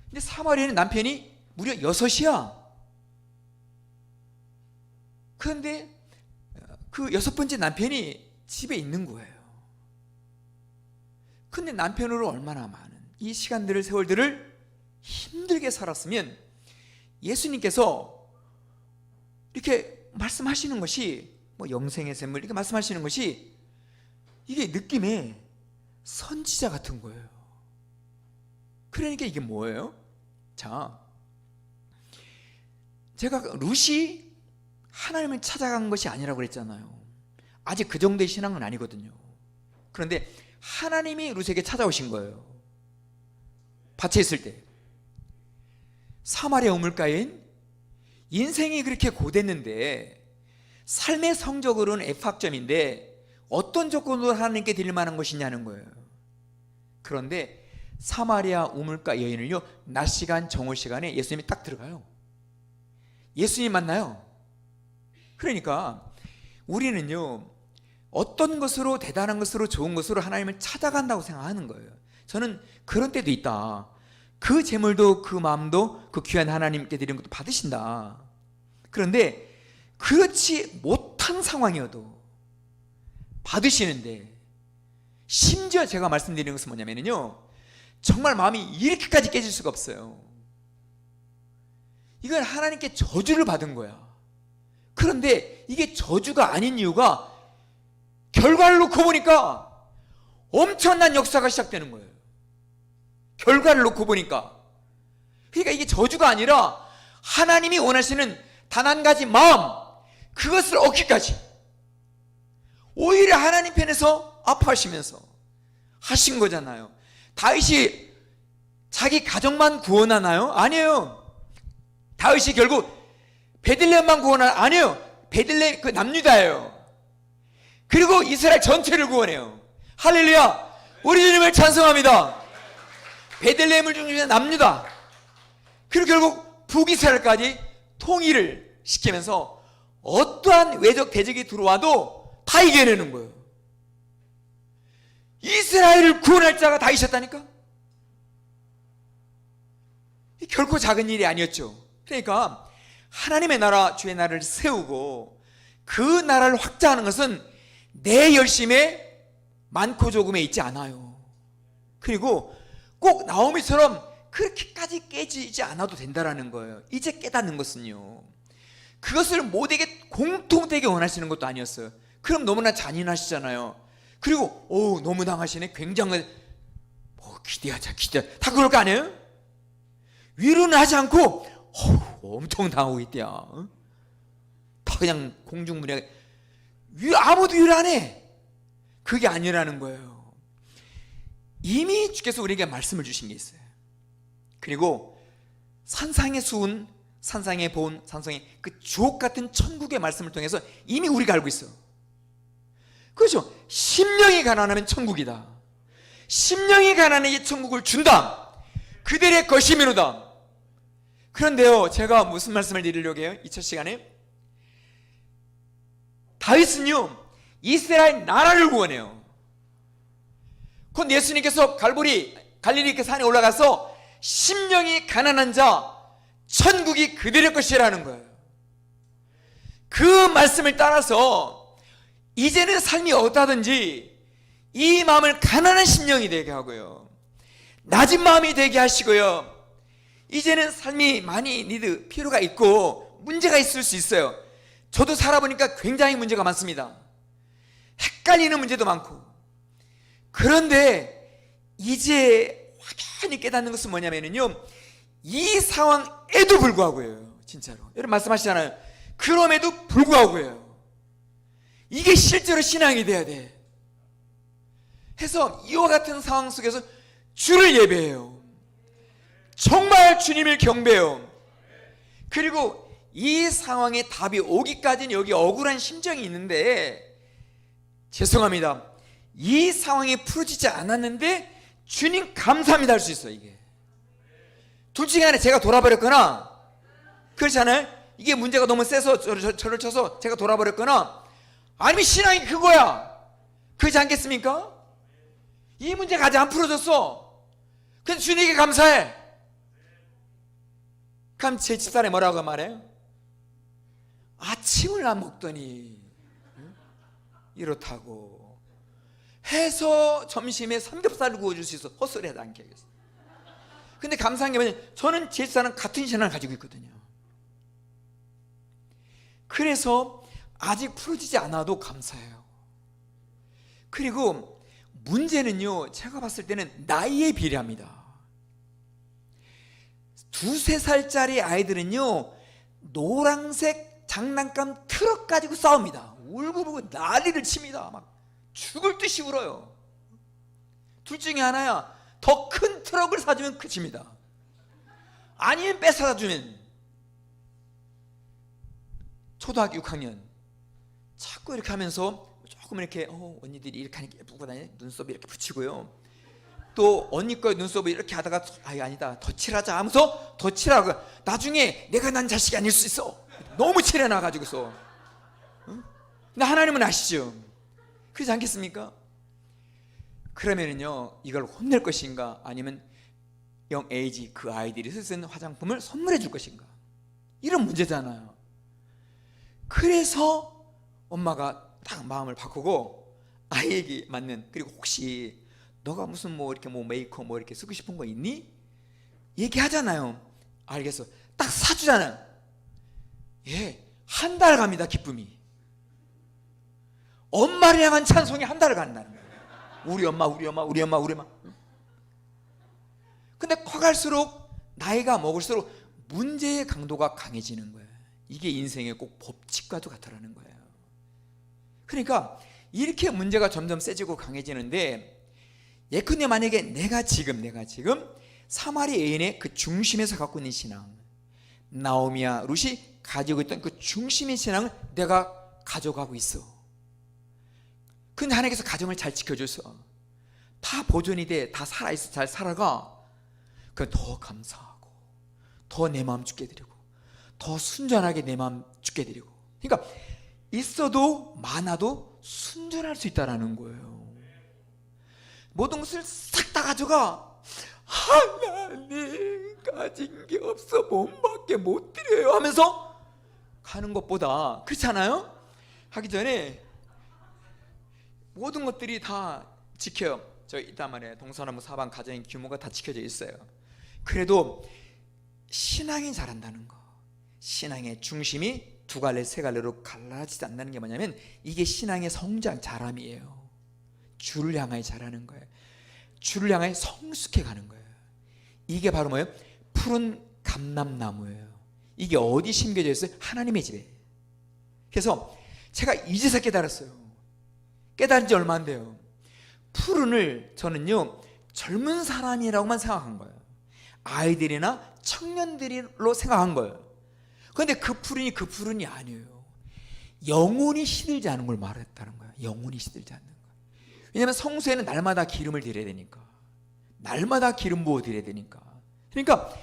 Speaker 1: 근데 사마리아는 남편이 무려 6이야. 그런데 그 6번째 남편이 집에 있는 거예요. 근데 남편으로 얼마나 많은 이 시간들을, 세월들을 힘들게 살았으면 예수님께서 이렇게 말씀하시는 것이 뭐 영생의 샘물 이렇게 말씀하시는 것이 이게 느낌에 선지자 같은 거예요. 그러니까 이게 뭐예요? 자, 제가 룻이 하나님을 찾아간 것이 아니라고 그랬잖아요. 아직 그 정도의 신앙은 아니거든요. 그런데 하나님이 룻에게 찾아오신 거예요. 밭에 있을 때. 사마리아 우물가인 인생이 그렇게 고됐는데, 삶의 성적으로는 F학점인데 어떤 조건으로 하나님께 드릴 만한 것이냐는 거예요. 그런데 사마리아 우물가 여인을요, 낮 시간 정오 시간에 예수님이 딱 들어가요. 예수님 만나요. 그러니까 우리는요, 어떤 것으로, 대단한 것으로, 좋은 것으로 하나님을 찾아간다고 생각하는 거예요. 저는 그런 때도 있다. 그 재물도 그 마음도 그 귀한 하나님께 드리는 것도 받으신다. 그런데 그렇지 못한 상황이어도 받으시는데, 심지어 제가 말씀드리는 것은 뭐냐면요, 정말 마음이 이렇게까지 깨질 수가 없어요. 이건 하나님께 저주를 받은 거야. 그런데 이게 저주가 아닌 이유가 결과를 놓고 보니까 엄청난 역사가 시작되는 거예요. 결과를 놓고 보니까. 그러니까 이게 저주가 아니라 하나님이 원하시는 단 한 가지 마음, 그것을 얻기까지 오히려 하나님 편에서 아파하시면서 하신 거잖아요. 다윗이 자기 가정만 구원하나요? 아니에요. 다윗이 결국 베들레헴만 구원하는, 아니에요. 베들레헴 그 남유다예요. 그리고 이스라엘 전체를 구원해요. 할렐루야. 우리 주님을 찬송합니다. 베들레헴을 중심으로 남유다, 그리고 결국 북이스라엘까지 통일을 시키면서 어떠한 외적 대적이 들어와도 다 이겨내는 거예요. 이스라엘을 구원할 자가 다윗이었다니까. 결코 작은 일이 아니었죠. 그러니까 하나님의 나라, 주의 나라를 세우고 그 나라를 확장하는 것은 내 열심에 많고 조금에 있지 않아요. 그리고 꼭 나오미처럼 그렇게까지 깨지지 않아도 된다라는 거예요. 이제 깨닫는 것은요, 그것을 모두에게 공통되게 원하시는 것도 아니었어요. 그럼 너무나 잔인하시잖아요. 그리고 너무 당하시네, 굉장한, 기대하자 다 그럴 거 아니에요? 위로는 하지 않고 엄청 당하고 있대야. 다 그냥 공중분해, 아무도 위로 안 해. 그게 아니라는 거예요. 이미 주께서 우리에게 말씀을 주신 게 있어요. 그리고 산상의 수은, 산상의 본, 산상의 그 주옥 같은 천국의 말씀을 통해서 이미 우리가 알고 있어. 그렇죠. 심령이 가난하면 천국이다. 심령이 가난하게 천국을 준다. 그들의 것이미로다. 그런데요, 제가 무슨 말씀을 드리려고 해요? 이 첫 시간에 다윗은요, 이스라엘 나라를 구원해요. 곧 예수님께서 갈릴리 그 산에 올라가서 심령이 가난한 자 천국이 그들의 것이라는 거예요. 그 말씀을 따라서 이제는 삶이 어떠하든지 이 마음을 가난한 심령이 되게 하고요, 낮은 마음이 되게 하시고요, 이제는 삶이 많이 필요가 있고 문제가 있을 수 있어요. 저도 살아보니까 굉장히 문제가 많습니다. 헷갈리는 문제도 많고. 그런데 이제 확연히 깨닫는 것은 뭐냐면요, 이 상황에도 불구하고요, 진짜로 여러분 말씀하시잖아요. 그럼에도 불구하고요, 이게 실제로 신앙이 돼야 돼. 해서 이와 같은 상황 속에서 주를 예배해요. 정말 주님을 경배해요. 그리고 이 상황에 답이 오기까지는 여기 억울한 심정이 있는데, 죄송합니다, 이 상황이 풀어지지 않았는데 주님 감사합니다 할 수 있어요. 이게 둘 중에 하나, 제가 돌아버렸거나, 그렇잖아요. 이게 문제가 너무 세서 저를 쳐서 제가 돌아버렸거나, 아니면 신앙이 그거야. 그렇지 않겠습니까? 이 문제가 아직 안 풀어졌어. 그래서 주님에게 감사해. 그럼 제 집사람이 뭐라고 말해요? 아침을 안 먹더니 이렇다고 해서 점심에 삼겹살을 구워줄 수 있어. 헛소리하지 않게 하겠어. 근데 감사한 게 뭐냐면, 저는 제 집사람 같은 신앙을 가지고 있거든요. 그래서 아직 풀어지지 않아도 감사해요. 그리고 문제는요, 제가 봤을 때는 나이에 비례합니다. 2-3살짜리 아이들은요, 노란색 장난감 트럭 가지고 싸웁니다. 울고불고 난리를 칩니다. 막 죽을 듯이 울어요. 둘 중에 하나야. 더 큰 트럭을 사주면 그칩니다. 아니면 뺏어다 주면. 초등학교 6학년 자꾸 이렇게 하면서 조금 이렇게 언니들이 이렇게 하니까 예쁘고 다니, 눈썹 이렇게 붙이고요, 또 언니 거 눈썹을 이렇게 하다가 아니다, 더 칠하자 하면서 더 칠하고, 나중에 내가 난 자식이 아닐 수 있어. 너무 칠해놔가지고서. 근데 하나님은 아시죠? 그렇지 않겠습니까? 그러면은요, 이걸 혼낼 것인가, 아니면 영에이지 그 아이들이 쓰는 화장품을 선물해 줄 것인가, 이런 문제잖아요. 그래서 엄마가 딱 마음을 바꾸고 아이에게 맞는, 그리고 혹시 너가 무슨 이렇게 메이크업 이렇게 쓰고 싶은 거 있니? 얘기하잖아요. 알겠어. 딱 사주잖아요. 예, 한 달 갑니다, 기쁨이. 엄마를 향한 찬송이 한 달을 간다는 거예요. 우리 엄마, 우리 엄마, 우리 엄마, 우리 엄마. 근데 커갈수록, 나이가 먹을수록 문제의 강도가 강해지는 거예요. 이게 인생의 꼭 법칙과도 같다라는 거예요. 그러니까 이렇게 문제가 점점 세지고 강해지는데, 예컨대 만약에 내가 지금 사마리 애인의 그 중심에서 갖고 있는 신앙, 나오미와 룻이 가지고 있던 그 중심의 신앙을 내가 가져가고 있어. 근데 하나님께서 가정을 잘 지켜줘서 다 보존이 돼, 다 살아있어, 잘 살아가. 그럼 더 감사하고, 더 내 마음 죽게 드리고, 더 순전하게 내 마음 죽게 드리고. 그러니까 있어도 많아도 순전할 수 있다라는 거예요. 모든 것을 싹 다 가져가. 하나님 가진 게 없어, 몸밖에 못 드려요 하면서 가는 것보다, 그렇지 않아요? 하기 전에 모든 것들이 다 지켜요. 저 이따 말에 동서남북 사방 가정의 규모가 다 지켜져 있어요. 그래도 신앙이 자란다는 거, 신앙의 중심이 두 갈래 세 갈래로 갈라지지 않는다는 게 뭐냐면 이게 신앙의 성장, 자람이에요. 주를 향하여 자라는 거예요. 주를 향하여 성숙해 가는 거예요. 이게 바로 뭐예요? 푸른 감람나무예요. 이게 어디 심겨져 있어요? 하나님의 집에. 그래서 제가 이제서 깨달았어요. 깨달은 지 얼마 안 돼요. 푸른을 저는요 젊은 사람이라고만 생각한 거예요. 아이들이나 청년들로 생각한 거예요. 그런데 그 푸른이 그 푸른이 아니에요. 영혼이 시들지 않은 걸 말했다는 거예요. 영혼이 시들지 않는 거예요. 왜냐하면 성소에는 날마다 기름을 드려야 되니까, 날마다 기름 부어 드려야 되니까. 그러니까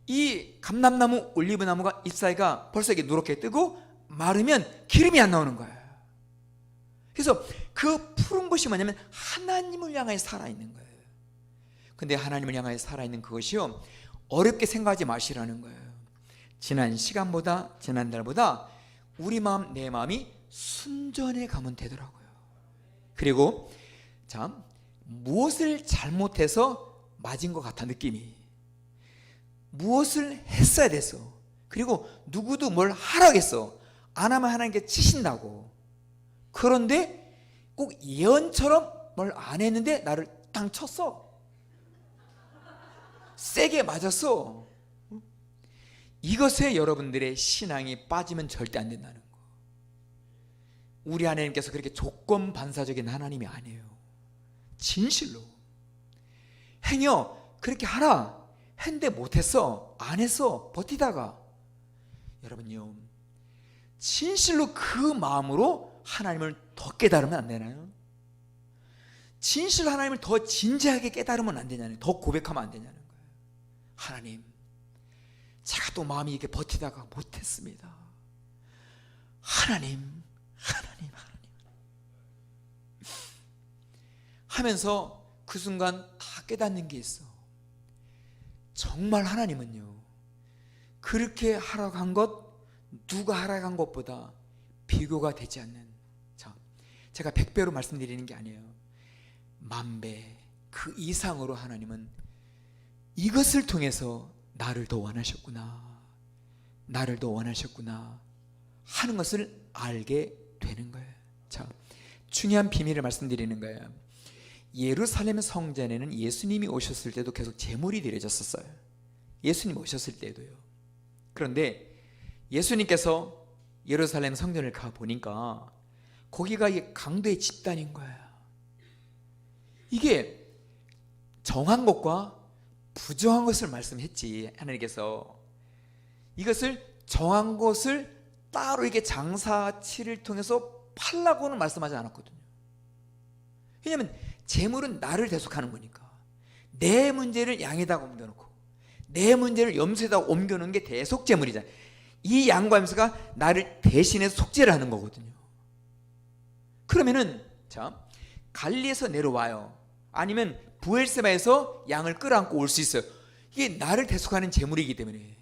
Speaker 1: 이 감람나무, 올리브나무가 잎사이가 벌써 이게 누렇게 뜨고 마르면 기름이 안 나오는 거예요. 그래서 그 푸른 것이 뭐냐면 하나님을 향하여 살아있는 거예요. 근데 하나님을 향하여 살아있는 그것이요 어렵게 생각하지 마시라는 거예요. 지난 시간보다, 지난 달보다 우리 마음, 내 마음이 순전해 가면 되더라고요. 그리고 참 무엇을 잘못해서 맞은 것 같아, 느낌이. 무엇을 했어야 됐어. 그리고 누구도 뭘 하라겠어. 안 하면 하나님께 치신다고. 그런데 꼭 예언처럼 뭘 안 했는데 나를 땅 쳤어. 세게 맞았어. 이것에 여러분들의 신앙이 빠지면 절대 안 된다는 거. 우리 하나님께서 그렇게 조건 반사적인 하나님이 아니에요. 진실로 행여 그렇게 하라 했는데 못했어, 안 했어, 버티다가 여러분요 진실로 그 마음으로 하나님을 더 깨달으면 안 되나요? 진실로 하나님을 더 진지하게 깨달으면 안 되냐는, 더 고백하면 안 되냐는 거예요. 하나님, 제가 또 마음이 이렇게 버티다가 못했습니다. 하나님 하면서 그 순간 다 깨닫는 게 있어. 정말 하나님은요 그렇게 하라고 한 것, 누가 하라고 한 것보다 비교가 되지 않는, 자, 제가 100배로 말씀드리는 게 아니에요. 만배 그 이상으로 하나님은 이것을 통해서 나를 더 원하셨구나, 나를 더 원하셨구나 하는 것을 알게 되는 거예요. 자, 중요한 비밀을 말씀드리는 거예요. 예루살렘 성전에는 예수님이 오셨을 때도 계속 제물이 드려졌었어요. 예수님 오셨을 때도요. 그런데 예수님께서 예루살렘 성전을 가 보니까 거기가 강도의 집단인 거예요. 이게 정한 것과 부정한 것을 말씀했지. 하나님께서 이것을 정한 것을 따로 이게 장사치를 통해서 팔라고는 말씀하지 않았거든요. 왜냐하면 재물은 나를 대속하는 거니까. 내 문제를 양에다가 옮겨놓고 내 문제를 염소에다 옮겨놓은 게 대속재물이잖아요. 이 양과 염소가 나를 대신해서 속죄를 하는 거거든요. 그러면은 자, 갈리에서 내려와요. 아니면 부엘세바에서 양을 끌어안고 올 수 있어요. 이게 나를 대속하는 재물이기 때문에.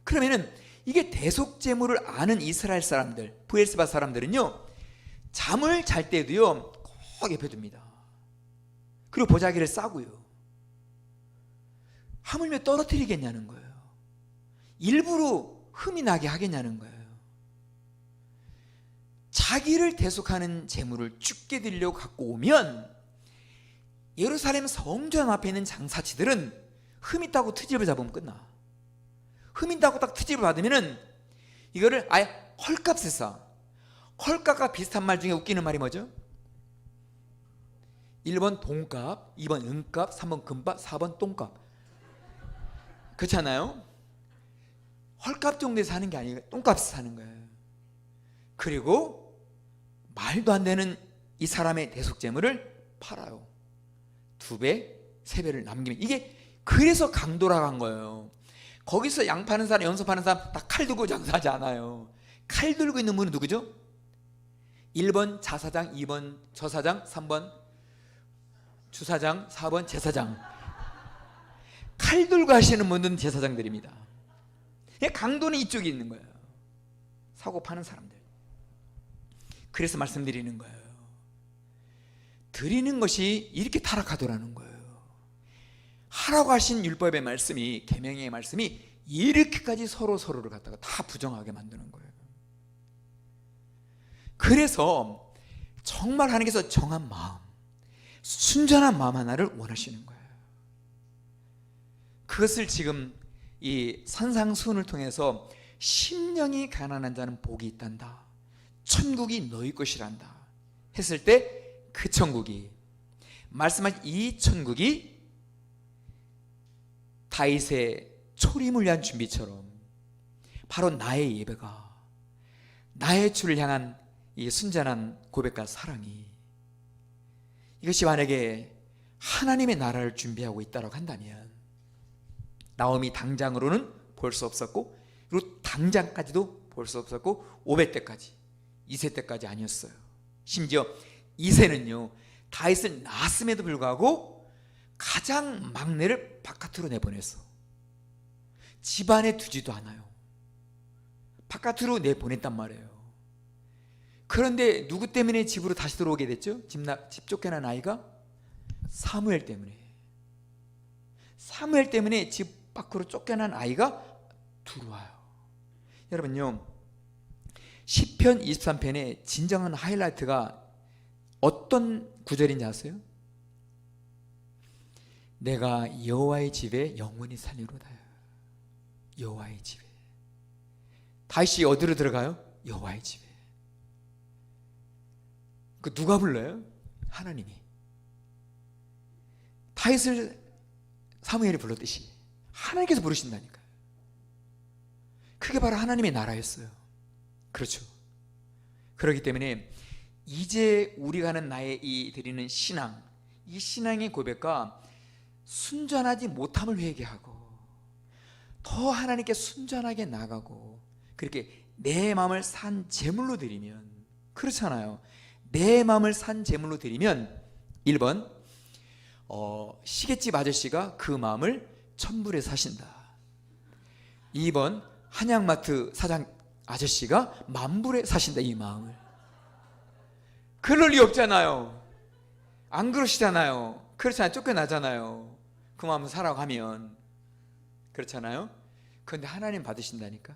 Speaker 1: 그러면은 이게 대속재물을 아는 이스라엘 사람들, 부엘세바 사람들은요 잠을 잘 때도요 꼭 옆에 둡니다. 그리고 보자기를 싸고요. 하물며 떨어뜨리겠냐는 거예요. 일부러 흠이 나게 하겠냐는 거예요. 자기를 대속하는 재물을 죽게 드리려고 갖고 오면 예루살렘 성전 앞에 있는 장사치들은 흠 있다고 트집을 잡으면 끝나. 흠 있다고 딱 트집을 받으면은 이거를 아예 헐값에 사. 헐값과 비슷한 말 중에 웃기는 말이 뭐죠? 1번 돈값, 2번 은값, 3번 금값, 4번 똥값. 그렇지 않아요? 헐값 정도에 사는 게 아니고 똥값에 사는 거예요. 그리고 말도 안 되는 이 사람의 대속재물을 팔아요. 2배, 3배를 남기면, 이게 그래서 강도라고 한 거예요. 거기서 양 파는 사람, 연소 파는 사람 다 칼 들고 장사하지 않아요. 칼 들고 있는 분은 누구죠? 1번 자사장, 2번 저사장, 3번 주사장, 4번 제사장. 칼 들고 하시는 분들은 제사장들입니다. 강도는 이쪽에 있는 거예요. 사고 파는 사람들. 그래서 말씀드리는 거예요. 드리는 것이 이렇게 타락하더라는 거예요. 하라고 하신 율법의 말씀이, 계명의 말씀이 이렇게까지 서로를 갖다가 다 부정하게 만드는 거예요. 그래서 정말 하나님께서 정한 마음, 순전한 마음 하나를 원하시는 거예요. 그것을 지금 이 산상수훈을 통해서 심령이 가난한 자는 복이 있단다, 천국이 너희 것이란다 했을 때, 그 천국이, 말씀하신 이 천국이 다윗의 초림을 위한 준비처럼 바로 나의 예배가, 나의 주를 향한 이 순전한 고백과 사랑이, 이것이 만약에 하나님의 나라를 준비하고 있다고 한다면, 나오미 당장으로는 볼 수 없었고, 그리고 당장까지도 볼 수 없었고, 500대까지, 2세 때까지 아니었어요. 심지어 2세는요 다윗을 낳았음에도 불구하고 가장 막내를 바깥으로 내보냈어. 집안에 두지도 않아요. 바깥으로 내보냈단 말이에요. 그런데 누구 때문에 집으로 다시 들어오게 됐죠? 집 쫓겨난 아이가? 사무엘 때문에. 사무엘 때문에 집 밖으로 쫓겨난 아이가 들어와요. 여러분요, 시편 23편의 진정한 하이라이트가 어떤 구절인지 아세요? 내가 여호와의 집에 영원히 살리로다. 여호와의 집에. 다윗이 어디로 들어가요? 여호와의 집에. 그 누가 불러요? 하나님이. 다윗을 사무엘이 불렀듯이 하나님께서 부르신다니까요. 그게 바로 하나님의 나라였어요. 그렇죠. 그렇기 때문에 이제 우리가 하는 나의 이 드리는 신앙, 이 신앙의 고백과 순전하지 못함을 회개하고 더 하나님께 순전하게 나가고, 그렇게 내 마음을 산 제물로 드리면, 그렇잖아요. 내 마음을 산 제물로 드리면 1번 시계집 아저씨가 그 마음을 1000불에 사신다. 2번 한양마트 사장 아저씨가 10,000불에 사신다. 이 마음을. 그럴 리 없잖아요. 안 그러시잖아요. 그렇잖아요. 쫓겨나잖아요. 그 마음 사라고 하면. 그렇잖아요. 그런데 하나님 받으신다니까.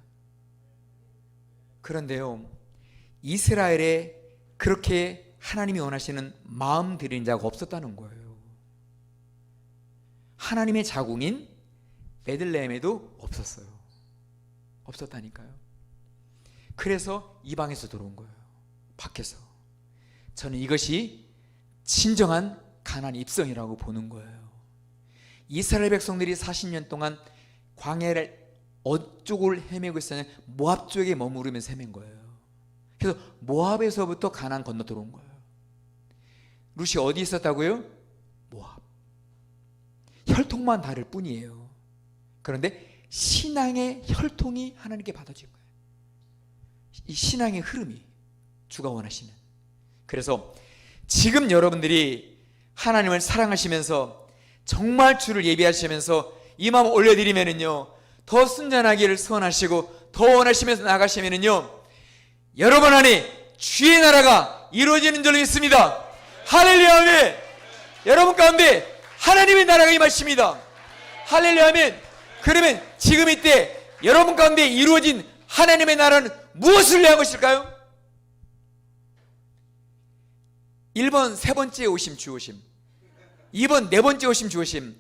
Speaker 1: 그런데요, 이스라엘에 그렇게 하나님이 원하시는 마음 드리는 자가 없었다는 거예요. 하나님의 자궁인 베들레헴에도 없었어요. 없었다니까요. 그래서 이방에서 들어온 거예요. 밖에서. 저는 이것이 진정한 가나안 입성이라고 보는 거예요. 이스라엘 백성들이 40년 동안 광야를 어쪽을 헤매고 있었냐, 모압 쪽에 머무르면서 헤맨 거예요. 그래서 모압에서부터 가나안 건너 들어온 거예요. 룻이 어디 있었다고요? 모압. 혈통만 다를 뿐이에요. 그런데 신앙의 혈통이 하나님께 받아진 거예요. 이 신앙의 흐름이 주가 원하시는. 그래서 지금 여러분들이 하나님을 사랑하시면서 정말 주를 예비하시면서 이 마음 올려드리면은요, 더 순전하기를 소원하시고 더 원하시면서 나가시면은요, 여러분 안에 주의 나라가 이루어지는 줄로 믿습니다. 할렐루야 아멘. 여러분 가운데 하나님의 나라가 임하십니다. 할렐루야 아멘. 그러면 지금 이때 여러분 가운데 이루어진 하나님의 나라는 무엇을 위한 것일까요? 1번 세 번째 오심 주 오심, 2번 네 번째 오심 주 오심,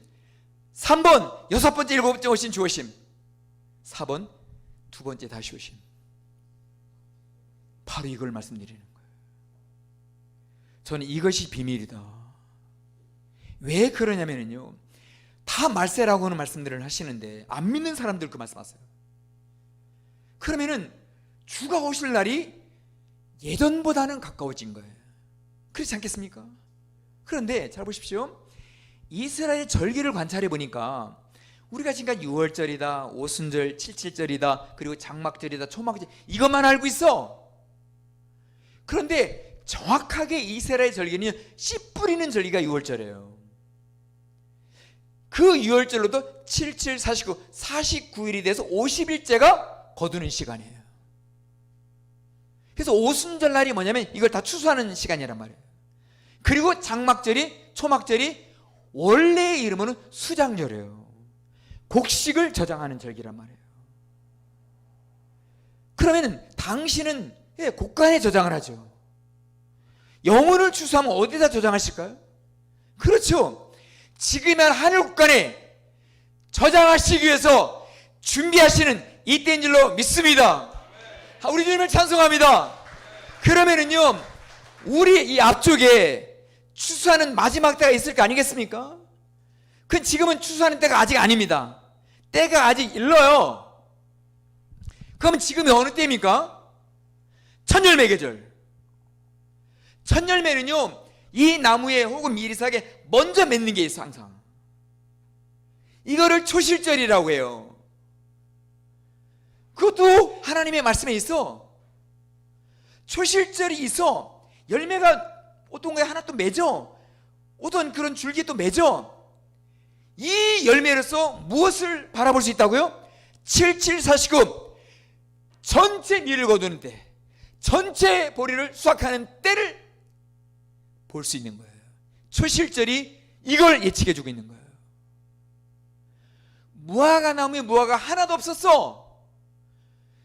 Speaker 1: 3번 여섯 번째 일곱 번째 오심 주 오심, 4번 두 번째 다시 오심. 바로 이걸 말씀드리는 거예요. 저는 이것이 비밀이다. 왜 그러냐면요, 다 말세라고 하는 말씀들을 하시는데 안 믿는 사람들 그 말씀하세요. 그러면은 주가 오실 날이 예전보다는 가까워진 거예요. 그렇지 않겠습니까? 그런데 잘 보십시오. 이스라엘 절기를 관찰해 보니까 우리가 지금까지 6월절이다, 오순절, 칠칠절이다, 그리고 장막절이다, 초막절 이것만 알고 있어. 그런데 정확하게 이스라엘 절기는 씨 뿌리는 절기가 6월절이에요. 그 6월절로도 77, 49, 49일이 돼서 50일째가 거두는 시간이에요. 그래서 오순절 날이 뭐냐면 이걸 다 추수하는 시간이란 말이에요. 그리고 장막절이, 초막절이 원래의 이름은 수장절이에요. 곡식을 저장하는 절기란 말이에요. 그러면 당신은 곡간에 저장을 하죠. 영혼을 추수하면 어디다 저장하실까요? 그렇죠. 지금의 하늘 곡간에 저장하시기 위해서 준비하시는 이때인 줄로 믿습니다. 우리 주님을 찬송합니다. 그러면은요, 우리 이 앞쪽에 추수하는 마지막 때가 있을 거 아니겠습니까? 그건 지금은 추수하는 때가 아직 아닙니다. 때가 아직 일러요. 그러면 지금이 어느 때입니까? 첫열매 계절. 첫열매는요, 이 나무에 혹은 미리삭에 먼저 맺는 게 있어. 항상 이거를 초실절이라고 해요. 그것도 하나님의 말씀에 있어. 초실절이 있어. 열매가 어떤 거에 하나 또 맺어. 어떤 그런 줄기 또 맺어. 이 열매로서 무엇을 바라볼 수 있다고요? 7749 전체 밀을 거두는 때, 전체 보리를 수확하는 때를 볼 수 있는 거예요. 초실절이 이걸 예측해 주고 있는 거예요. 무화과 나무에 무화과 하나도 없었어.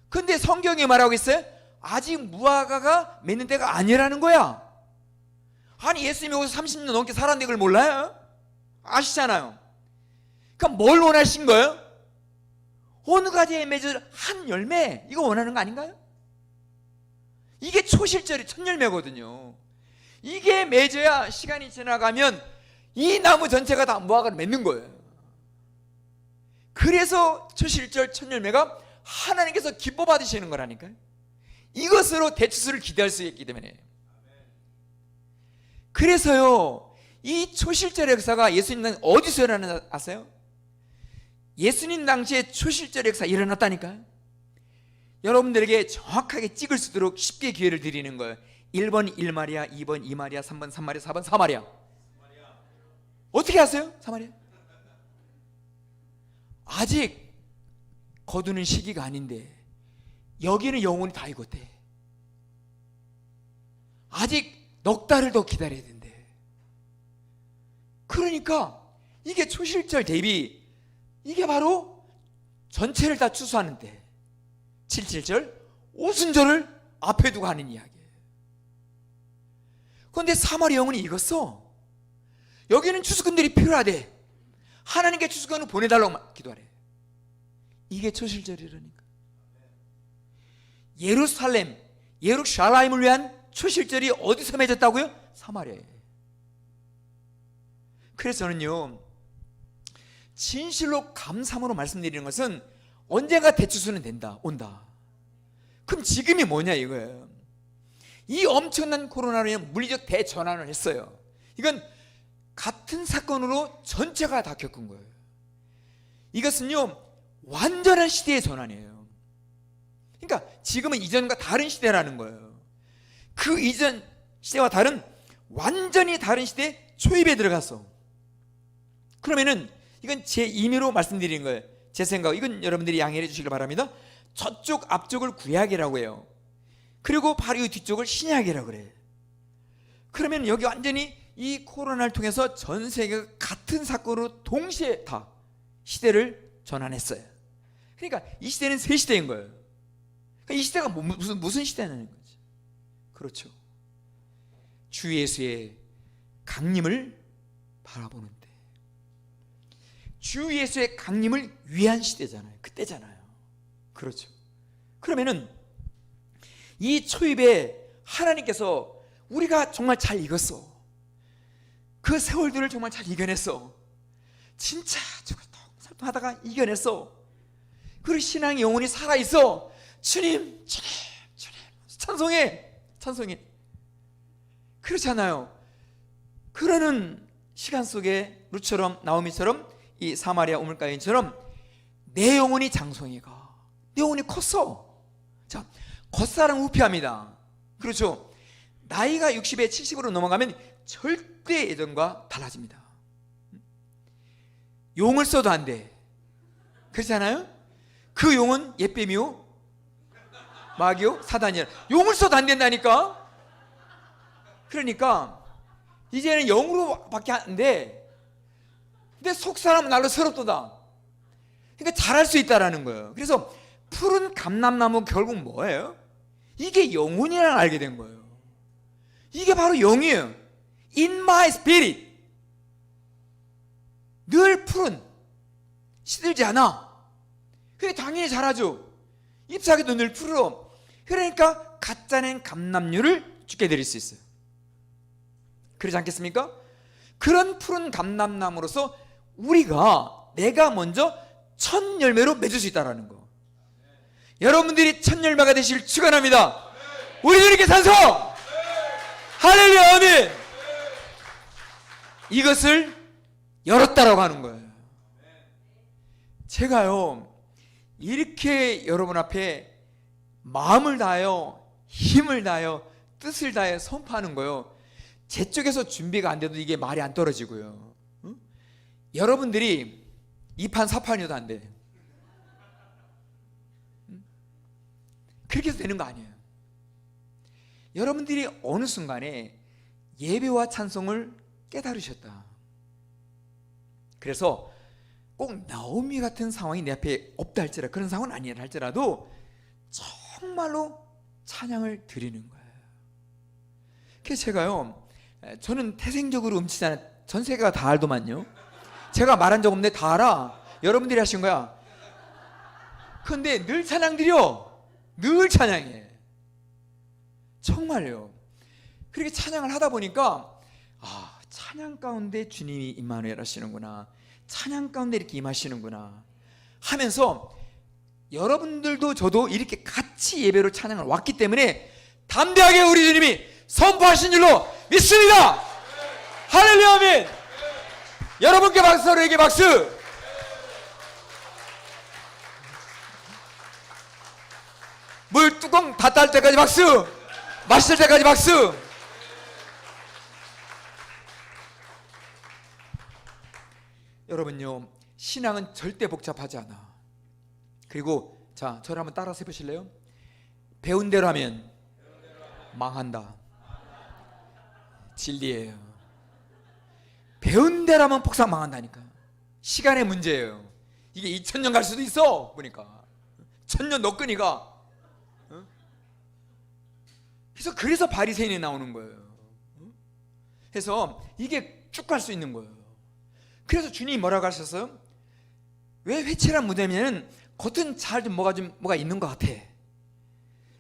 Speaker 1: 근데 성경이 말하고 있어요? 아직 무화과가 맺는 때가 아니라는 거야. 아니 예수님이 여기서 30년 넘게 살았는데 그걸 몰라요? 아시잖아요. 그럼 뭘 원하신 거예요? 어느 가지에 맺을 한 열매, 이거 원하는 거 아닌가요? 이게 초실절이 첫 열매거든요. 이게 맺어야 시간이 지나가면 이 나무 전체가 다 무화과를 맺는 거예요. 그래서 초실절 첫 열매가 하나님께서 기뻐 받으시는 거라니까요. 이것으로 대추수를 기대할 수 있기 때문에. 그래서요, 이 초실절 역사가 예수님 당 어디서 일어나는지 아세요? 예수님 당시에 초실절 역사 일어났다니까요. 여러분들에게 정확하게 찍을 수 있도록 쉽게 기회를 드리는 거예요. 1번 1마리아, 2번 2마리아, 3번 3마리아, 4번 4마리아. 어떻게 아세요? 4마리아? 아직 거두는 시기가 아닌데 여기는 영혼이 다 익었대. 아직 넉 달을 더 기다려야 된대. 그러니까 이게 초실절 대비, 이게 바로 전체를 다 추수하는 때, 77절 오순절을 앞에 두고 하는 이야기예요. 그런데 사마리 영혼이 익었어. 여기는 추수꾼들이 필요하대. 하나님께 추수꾼을 보내달라고 기도하래. 이게 초실절이라니까. 예루살렘, 예루샬라임을 위한 초실절이 어디서 맺었다고요? 사마리아에. 그래서 저는요, 진실로 감사함으로 말씀드리는 것은 언젠가 대추수는 된다, 온다. 그럼 지금이 뭐냐 이거예요. 이 엄청난 코로나로 인한 물리적 대전환을 했어요. 이건 같은 사건으로 전체가 다 겪은 거예요. 이것은요, 완전한 시대의 전환이에요. 그러니까 지금은 이전과 다른 시대라는 거예요. 그 이전 시대와 다른, 완전히 다른 시대에 초입에 들어갔어. 그러면은 이건 제 임의로 말씀드리는 거예요. 제 생각, 이건 여러분들이 양해해 주시길 바랍니다. 저쪽 앞쪽을 구약이라고 해요. 그리고 바로 이 뒤쪽을 신약이라고 그래요. 그러면 여기 완전히 이 코로나를 통해서 전 세계가 같은 사건으로 동시에 다 시대를 전환했어요. 그러니까 이 시대는 새 시대인 거예요. 그러니까 이 시대가 무슨 시대냐는 거지. 그렇죠. 주 예수의 강림을 바라보는 때, 주 예수의 강림을 위한 시대잖아요. 그때잖아요. 그렇죠. 그러면은 이 초입에 하나님께서 우리가 정말 잘 익었어. 그 세월들을 정말 잘 이겨냈어. 진짜 하다가 이겨냈어. 그리고 신앙의 영혼이 살아있어. 주님, 주님, 주님, 찬송해, 찬송해. 그렇잖아요. 그러는 시간 속에 룻처럼, 나오미처럼, 이 사마리아 우물가 여인처럼 내 영혼이 장성해가, 내 영혼이 컸어. 자, 겉사람 후피합니다. 그렇죠. 나이가 60에 70으로 넘어가면 절대 예전과 달라집니다. 용을 써도 안 돼. 그렇지 않아요? 그 용은 옛뱀이요, 마귀요, 사단이야. 용을 써도 안 된다니까. 그러니까 이제는 영으로밖에 안 돼. 근데 속사람은 날로 서럽도다. 그러니까 잘할 수 있다라는 거예요. 그래서 푸른 감람나무 결국 뭐예요? 이게 영혼이라는 걸 알게 된 거예요. 이게 바로 영이에요. In my spirit. 늘 푸른, 시들지 않아. 그게 당연히 자라죠. 잎사귀도 늘 푸르러. 그러니까 가짜낸 감람류를 죽게 드릴 수 있어요. 그러지 않겠습니까? 그런 푸른 감람나무로서 내가 먼저 첫 열매로 맺을 수 있다는 거. 여러분들이 첫 열매가 되실 축원합니다. 우리들에게 찬송. 할렐루야, 아멘. 이것을 열었다라고 하는 거예요. 제가요, 이렇게 여러분 앞에 마음을 다하여, 힘을 다하여, 뜻을 다하여 선포하는 거예요. 제 쪽에서 준비가 안 돼도 이게 말이 안 떨어지고요. 응? 여러분들이 2판 4판이어도 안 돼. 응? 그렇게 해서 되는 거 아니에요. 여러분들이 어느 순간에 예배와 찬송을 깨달으셨다. 그래서 꼭 나오미 같은 상황이 내 앞에 없다 할지라도, 그런 상황은 아니라 할지라도 정말로 찬양을 드리는 거예요. 그래서 제가요, 저는 태생적으로 음치지 않아요. 전 세계가 다 알더만요. 제가 말한 적 없는데 다 알아. 여러분들이 하신 거야. 그런데 늘 찬양 드려. 늘 찬양해. 정말요. 그렇게 찬양을 하다 보니까 찬양 가운데 주님이 임마누엘 하시는구나, 찬양 가운데 이렇게 임하시는구나 하면서 여러분들도 저도 이렇게 같이 예배로 찬양을 왔기 때문에 담대하게 우리 주님이 선포하신 줄로 믿습니다. 할렐루야, 아멘. 여러분께 박수, 서로에게 박수. 물 뚜껑 다 딸 때까지 박수, 마실 때까지 박수. 여러분요, 신앙은 절대 복잡하지 않아. 그리고 자, 저를 한번 따라서 해보실래요? 배운 대로 하면 망한다. 진리예요. 배운 대로 하면 폭삭 망한다니까. 시간의 문제예요. 이게 2000년 갈 수도 있어. 보니까 1000년 너 끄니까. 그래서 바리새인이 나오는 거예요. 그래서 이게 쭉 갈 수 있는 거예요. 그래서 주님이 뭐라고 하셨어요? 왜 회칠한 무덤에는 겉은 잘 좀 뭐가 있는 것 같아.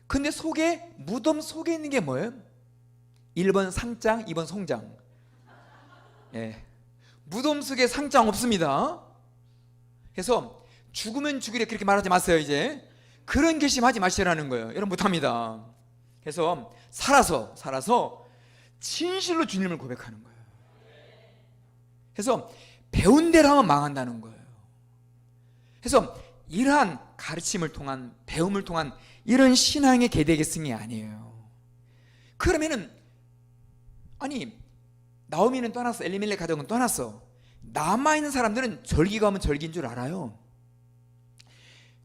Speaker 1: 근데 속에, 무덤 속에 있는 게 뭐예요? 1번 상장, 2번 송장. 예. 무덤 속에 상장 없습니다. 그래서 죽으면 죽이래 그렇게 말하지 마세요. 이제 그런 결심하지 마시라는 거예요. 여러분 못합니다. 그래서 살아서 진실로 주님을 고백하는 거예요. 그래서 배운 대로 하면 망한다는 거예요. 그래서 이러한 가르침을 통한, 배움을 통한 이런 신앙의 계대계승이 아니에요. 그러면은 나오미는 떠났어, 엘리멜렉 가족은 떠났어. 남아있는 사람들은 절기 가면 절기인 줄 알아요.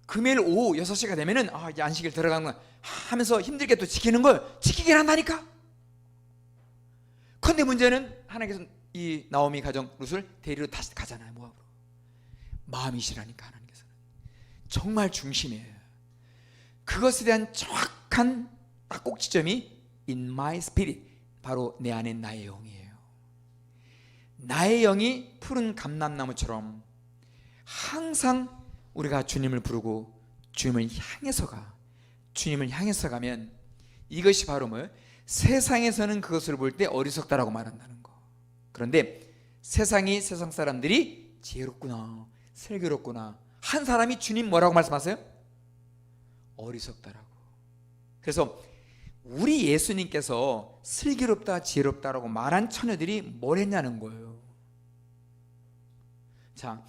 Speaker 1: 금요일 오후 6시가 되면은 이제 안식일 들어가는 거야 하면서 힘들게 또 지키는 걸 지키긴 한다니까. 그런데 문제는 하나님께서 이 나오미 가정 룻을 데리러 다시 가잖아요. 모압으로. 마음이시라니까 하나님께서는 정말 중심이에요. 그것에 대한 정확한 딱 꼭지점이 in my spirit, 바로 내 안에 나의 영이에요. 나의 영이 푸른 감람나무처럼 항상 우리가 주님을 부르고 주님을 향해서 가면 이것이 바로 뭐예요? 세상에서는 그것을 볼 때 어리석다라고 말한다는 거. 그런데 세상 사람들이 지혜롭구나, 슬기롭구나 한 사람이 주님 뭐라고 말씀하세요? 어리석다라고. 그래서 우리 예수님께서 슬기롭다 지혜롭다라고 말한 처녀들이 뭘 했냐는 거예요. 자,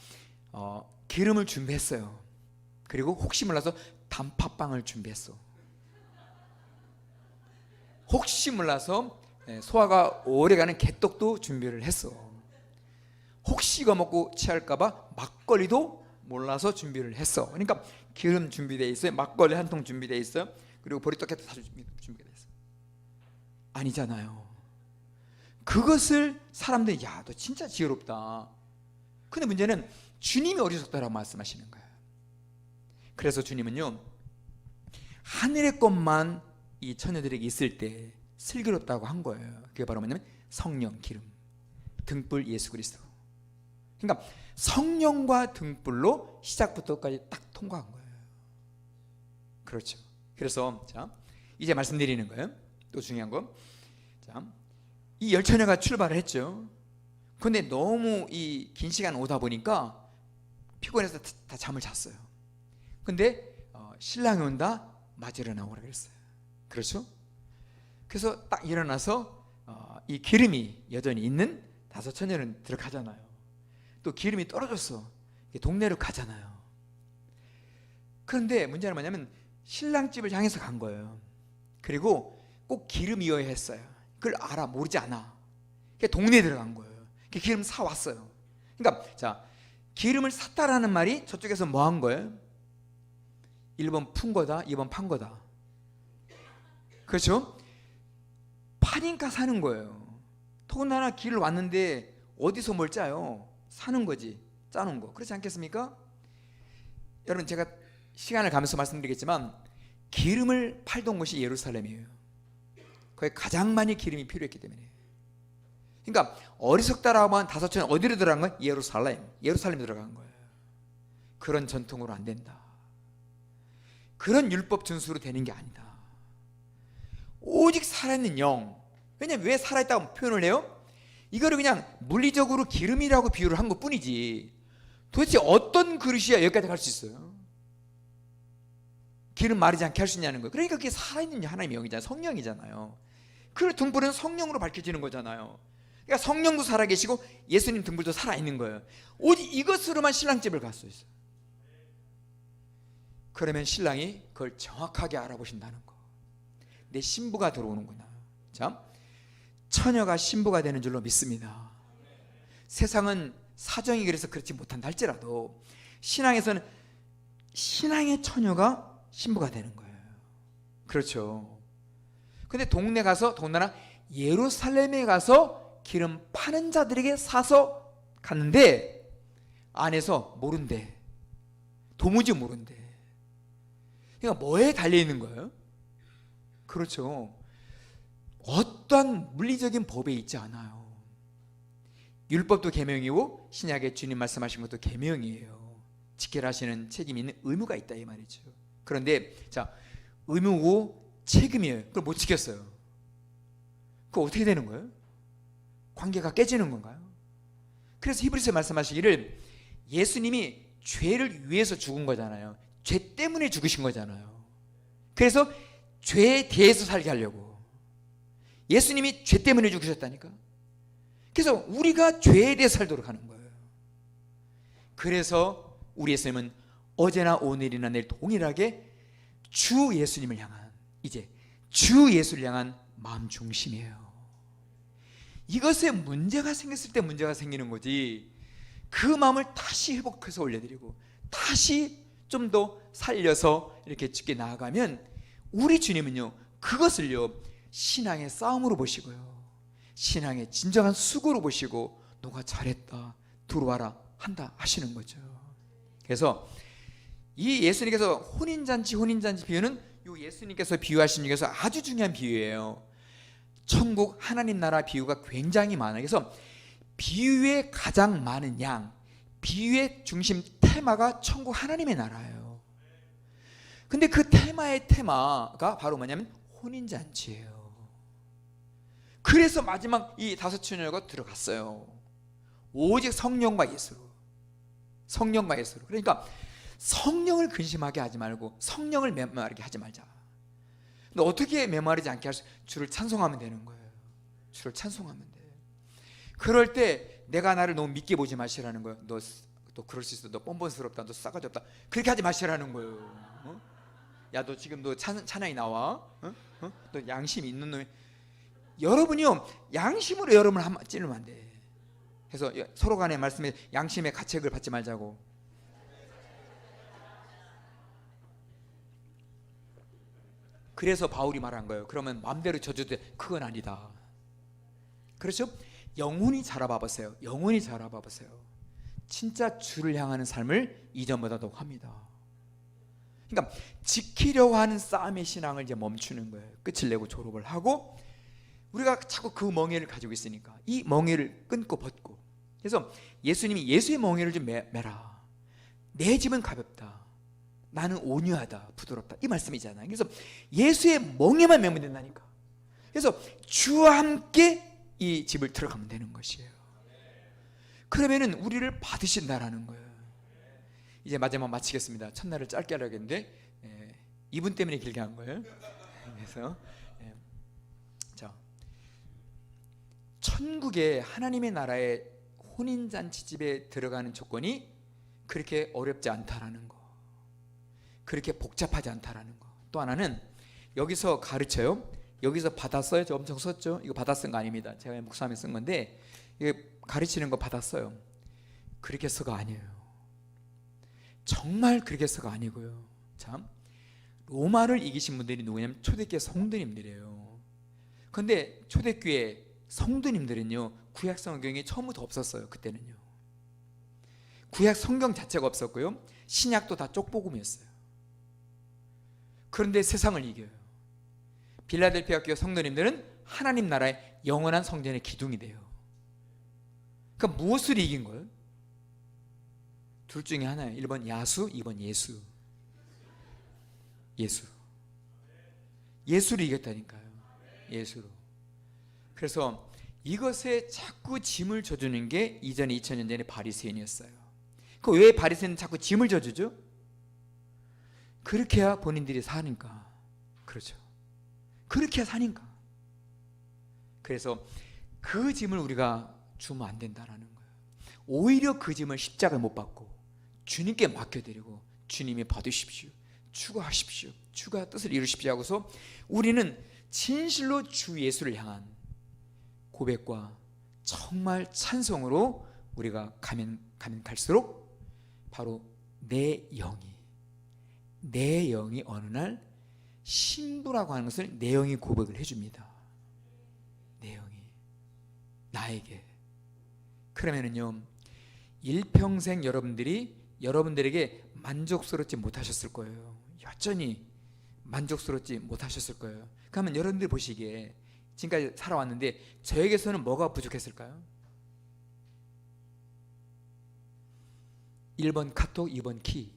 Speaker 1: 기름을 준비했어요. 그리고 혹시 몰라서 단팥빵을 준비했어. 혹시 몰라서 소화가 오래가는 개떡도 준비를 했어. 혹시 이거 먹고 취할까봐 막걸리도 몰라서 준비를 했어. 그러니까 기름 준비되어 있어요. 막걸리 한 통 준비되어 있어요. 그리고 보리떡에도 다 준비되어 있어요. 아니잖아요. 그것을 사람들이 야, 너 진짜 지혜롭다. 근데 문제는 주님이 어리석다라고 말씀하시는 거예요. 그래서 주님은요, 하늘의 것만 이 처녀들에게 있을 때 슬기롭다고 한 거예요. 그게 바로 뭐냐면 성령, 기름, 등불 예수 그리스도. 그러니까 성령과 등불로 시작부터까지 딱 통과한 거예요. 그렇죠. 그래서 자, 이제 말씀드리는 거예요. 또 중요한 거. 자, 이 열 처녀가 출발을 했죠. 근데 너무 이 긴 시간 오다 보니까 피곤해서 다 잠을 잤어요. 근데 신랑이 온다, 맞으러 나오라 그랬어요. 그렇죠? 그래서 딱 일어나서 이 기름이 여전히 있는 다섯 처녀는 들어가잖아요. 또 기름이 떨어졌어. 동네로 가잖아요. 그런데 문제는 뭐냐면 신랑 집을 향해서 간 거예요. 그리고 꼭 기름이어야 했어요. 그걸 알아, 모르지 않아. 동네에 들어간 거예요. 기름 사왔어요. 그러니까 자, 기름을 샀다라는 말이 저쪽에서 뭐 한 거예요? 1번 푼 거다, 2번 판 거다. 그렇죠? 파니까 사는 거예요. 더군다나 길을 왔는데 어디서 뭘 짜요? 사는 거지, 짜는 거. 그렇지 않겠습니까? 여러분, 제가 시간을 가면서 말씀드리겠지만 기름을 팔던 곳이 예루살렘이에요. 거기 가장 많이 기름이 필요했기 때문에. 그러니까 어리석다라고 한 다섯 처녀는 어디로 들어간 거예요? 예루살렘 들어간 거예요. 그런 전통으로 안 된다. 그런 율법 준수로 되는 게 아니다. 오직 살아있는 영. 왜냐면 왜 살아있다고 표현을 해요? 이거를 그냥 물리적으로 기름이라고 비유를 한 것 뿐이지 도대체 어떤 그릇이야 여기까지 갈 수 있어요? 기름 마르지 않게 할 수 있냐는 거예요. 그러니까 그게 살아있는 하나님의 영이잖아요. 성령이잖아요. 그 등불은 성령으로 밝혀지는 거잖아요. 그러니까 성령도 살아계시고 예수님 등불도 살아있는 거예요. 오직 이것으로만 신랑집을 갈 수 있어요. 그러면 신랑이 그걸 정확하게 알아보신다는 거. 내 신부가 들어오는구나. 자, 처녀가 신부가 되는 줄로 믿습니다. 세상은 사정이 그래서 그렇지 못한다 할지라도 신앙에서는 신앙의 처녀가 신부가 되는 거예요. 그렇죠. 근데 동네 가서, 더군다나 예루살렘에 가서 기름 파는 자들에게 사서 갔는데 안에서 모른대. 도무지 모른대. 그러니까 뭐에 달려있는 거예요? 그렇죠. 어떠한 물리적인 법에 있지 않아요. 율법도 계명이고 신약의 주님 말씀하신 것도 계명이에요. 지켜야 하시는 책임이 있는 의무가 있다 이 말이죠. 그런데 자, 의무고 책임이에요. 그걸 못 지켰어요. 그거 어떻게 되는 거예요? 관계가 깨지는 건가요? 그래서 히브리서에 말씀하시기를 예수님이 죄를 위해서 죽은 거잖아요. 죄 때문에 죽으신 거잖아요. 그래서 죄에 대해서 살게 하려고. 예수님이 죄 때문에 죽으셨다니까. 그래서 우리가 죄에 대해 살도록 하는 거예요. 그래서 우리 예수님은 어제나 오늘이나 내일 동일하게 주 예수님을 향한, 이제 주 예수를 향한 마음 중심이에요. 이것에 문제가 생겼을 때 문제가 생기는 거지, 그 마음을 다시 회복해서 올려드리고 다시 좀 더 살려서 이렇게 깊게 나아가면 우리 주님은요, 그것을요 신앙의 싸움으로 보시고요, 신앙의 진정한 수고로 보시고 너가 잘했다, 들어와라 한다 하시는 거죠. 그래서 이 예수님께서 혼인잔치 비유는 이 예수님께서 비유하신 중에서 아주 중요한 비유예요. 천국 하나님 나라 비유가 굉장히 많아요. 그래서 비유의 가장 많은 양, 비유의 중심 테마가 천국 하나님의 나라예요. 근데 그 테마가 바로 뭐냐면 혼인잔치예요. 그래서 마지막 이 다섯 처녀가 들어갔어요. 오직 성령과 예수로. 그러니까 성령을 근심하게 하지 말고 성령을 메마르게 하지 말자. 근데 어떻게 메마르지 않게 할 수? 주를 찬송하면 되는 거예요. 주를 찬송하면 돼. 그럴 때 내가 나를 너무 믿게 보지 마시라는 거예요. 너 그럴 수 있어. 너 뻔뻔스럽다. 너 싸가지 없다. 그렇게 하지 마시라는 거예요. 어? 야, 너 지금 너 찬양이 나와? 너 양심 있는 놈이. 여러분이요, 양심으로 여러분을 한번 찌르면 안 돼. 그래서 서로 간에 말씀에 양심의 가책을 받지 말자고. 그래서 바울이 말한 거예요. 그러면 마음대로 져줘도 돼. 그건 아니다. 그렇죠? 영혼이 자라봐 보세요. 영혼이 자라봐 보세요. 진짜 주를 향하는 삶을 이전보다 더 합니다. 그러니까 지키려고 하는 싸움의 신앙을 이제 멈추는 거예요. 끝을 내고 졸업을 하고, 우리가 자꾸 그 멍에를 가지고 있으니까 이 멍에를 끊고 벗고. 그래서 예수님이 예수의 멍에를 좀 매라. 내 짐은 가볍다. 나는 온유하다, 부드럽다, 이 말씀이잖아요. 그래서 예수의 멍에만 매면 된다니까. 그래서 주와 함께 이 집을 들어가면 되는 것이에요. 그러면은 우리를 받으신다라는 거예요. 이제 마지막 마치겠습니다. 첫날을 짧게 하려고 했는데 이분 때문에 길게 한 거예요. 그래서 자, 천국의 하나님의 나라의 혼인잔치집에 들어가는 조건이 그렇게 어렵지 않다라는 거, 그렇게 복잡하지 않다라는 거. 또 하나는 여기서 가르쳐요. 여기서 받아 써요. 저 엄청 썼죠. 이거 받아 쓴 거 아닙니다. 제가 목사님이 쓴 건데, 이거 가르치는 거 받아 써요. 그렇게 써가 아니에요. 정말 그렇게 써가 아니고요. 참, 로마를 이기신 분들이 누구냐면 초대교회 성도님들이에요. 그런데 초대교회 성도님들은요, 구약 성경이 처음부터 없었어요. 그때는요, 구약 성경 자체가 없었고요, 신약도 다 쪽복음이었어요. 그런데 세상을 이겨요. 빌라델피아 교회 성도님들은 하나님 나라의 영원한 성전의 기둥이 돼요. 그러니까 무엇을 이긴 거예요? 둘 중에 하나예요. 1번 야수, 2번 예수. 예수를 이겼다니까요. 예수로. 그래서 이것에 자꾸 짐을 져주는 게 이전에 2000년 전에 바리새인이었어요. 그 왜 바리새인은 자꾸 짐을 져주죠? 그렇게 해야 본인들이 사니까. 그렇죠. 그렇게 해야 사니까. 그래서 그 짐을 우리가 주면 안 된다는 거예요. 오히려 그 짐을 십자가에 못 박고 주님께 맡겨드리고, 주님이 받으십시오, 추가하십시오, 추가 뜻을 이루십시오 하고서 우리는 진실로 주 예수를 향한 고백과 정말 찬송으로 우리가 가면 갈수록 바로 내 영이 어느 날 신부라고 하는 것을 내 영이 고백을 해줍니다. 내 영이 나에게. 그러면은요, 일평생 여러분들에게 만족스럽지 못하셨을 거예요. 여전히 만족스럽지 못하셨을 거예요. 그러면 여러분들 보시기에 지금까지 살아왔는데 저에게서는 뭐가 부족했을까요? 1번 카톡, 2번 키.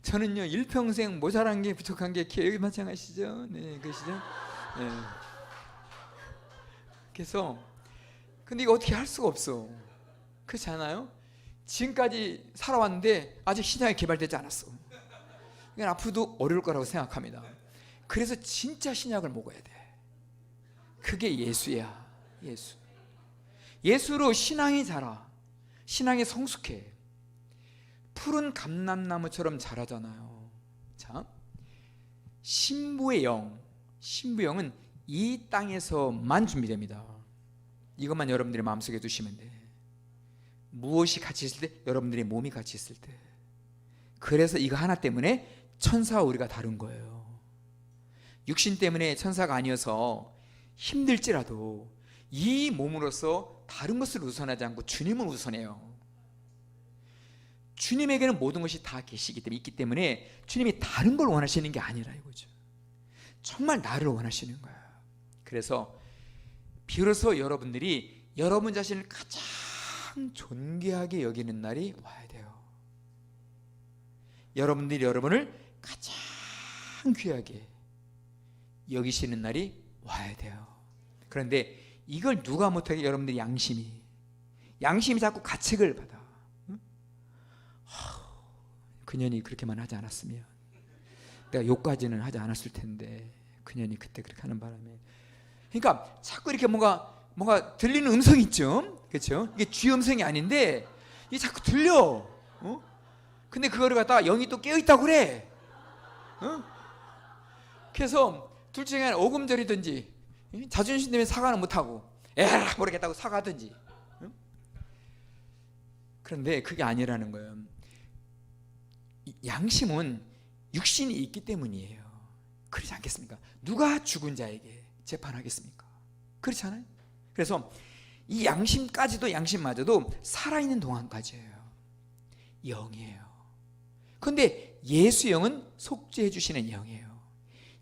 Speaker 1: 저는요, 일평생 모자란 게, 부족한 게 키. 여기 마찬가지시죠? 네, 그러시죠? 네. 그래서 근데 이거 어떻게 할 수가 없어. 그렇지 않아요? 지금까지 살아왔는데 아직 신약이 개발되지 않았어. 이건 앞으로도 어려울 거라고 생각합니다. 그래서 진짜 신약을 먹어야 돼. 그게 예수야. 예수로 신앙이 자라. 신앙이 성숙해. 푸른 감람나무처럼 자라잖아요. 자, 신부의 영은 이 땅에서만 준비됩니다. 이것만 여러분들이 마음속에 두시면 돼. 무엇이 같이 있을 때? 여러분들의 몸이 같이 있을 때. 그래서 이거 하나 때문에 천사와 우리가 다른 거예요. 육신 때문에 천사가 아니어서 힘들지라도 이 몸으로서 다른 것을 우선하지 않고 주님을 우선해요. 주님에게는 모든 것이 다 계시기 때문에, 있기 때문에 주님이 다른 걸 원하시는 게 아니라 이거죠. 정말 나를 원하시는 거예요. 그래서 비로소 여러분들이 여러분 자신을 가장 존귀하게 여기는 날이 와야 돼요. 여러분들이 여러분을 가장 귀하게 여기시는 날이 와야 돼요. 그런데 이걸 누가 못하게? 여러분들이 양심이 자꾸 가책을 받아. 그년이 그렇게만 하지 않았으면, 내가 욕까지는 하지 않았을 텐데 그년이 그때 그렇게 하는 바람에. 그러니까 자꾸 이렇게 뭔가 들리는 음성이 있죠. 그렇죠? 이게 쥐 음성이 아닌데 이게 자꾸 들려. 근데 그거를 갖다가 영이 또 깨어있다고 그래. 그래서 둘 중에 하나 오금절이든지, 자존심 때문에 사과는 못하고 에라 모르겠다고 사과하든지. 그런데 그게 아니라는 거예요. 양심은 육신이 있기 때문이에요. 그렇지 않겠습니까? 누가 죽은 자에게 재판하겠습니까? 그렇지 않아요? 그래서 이 양심까지도, 양심마저도 살아있는 동안까지예요. 영이에요. 그런데 예수 영은 속죄해 주시는 영이에요.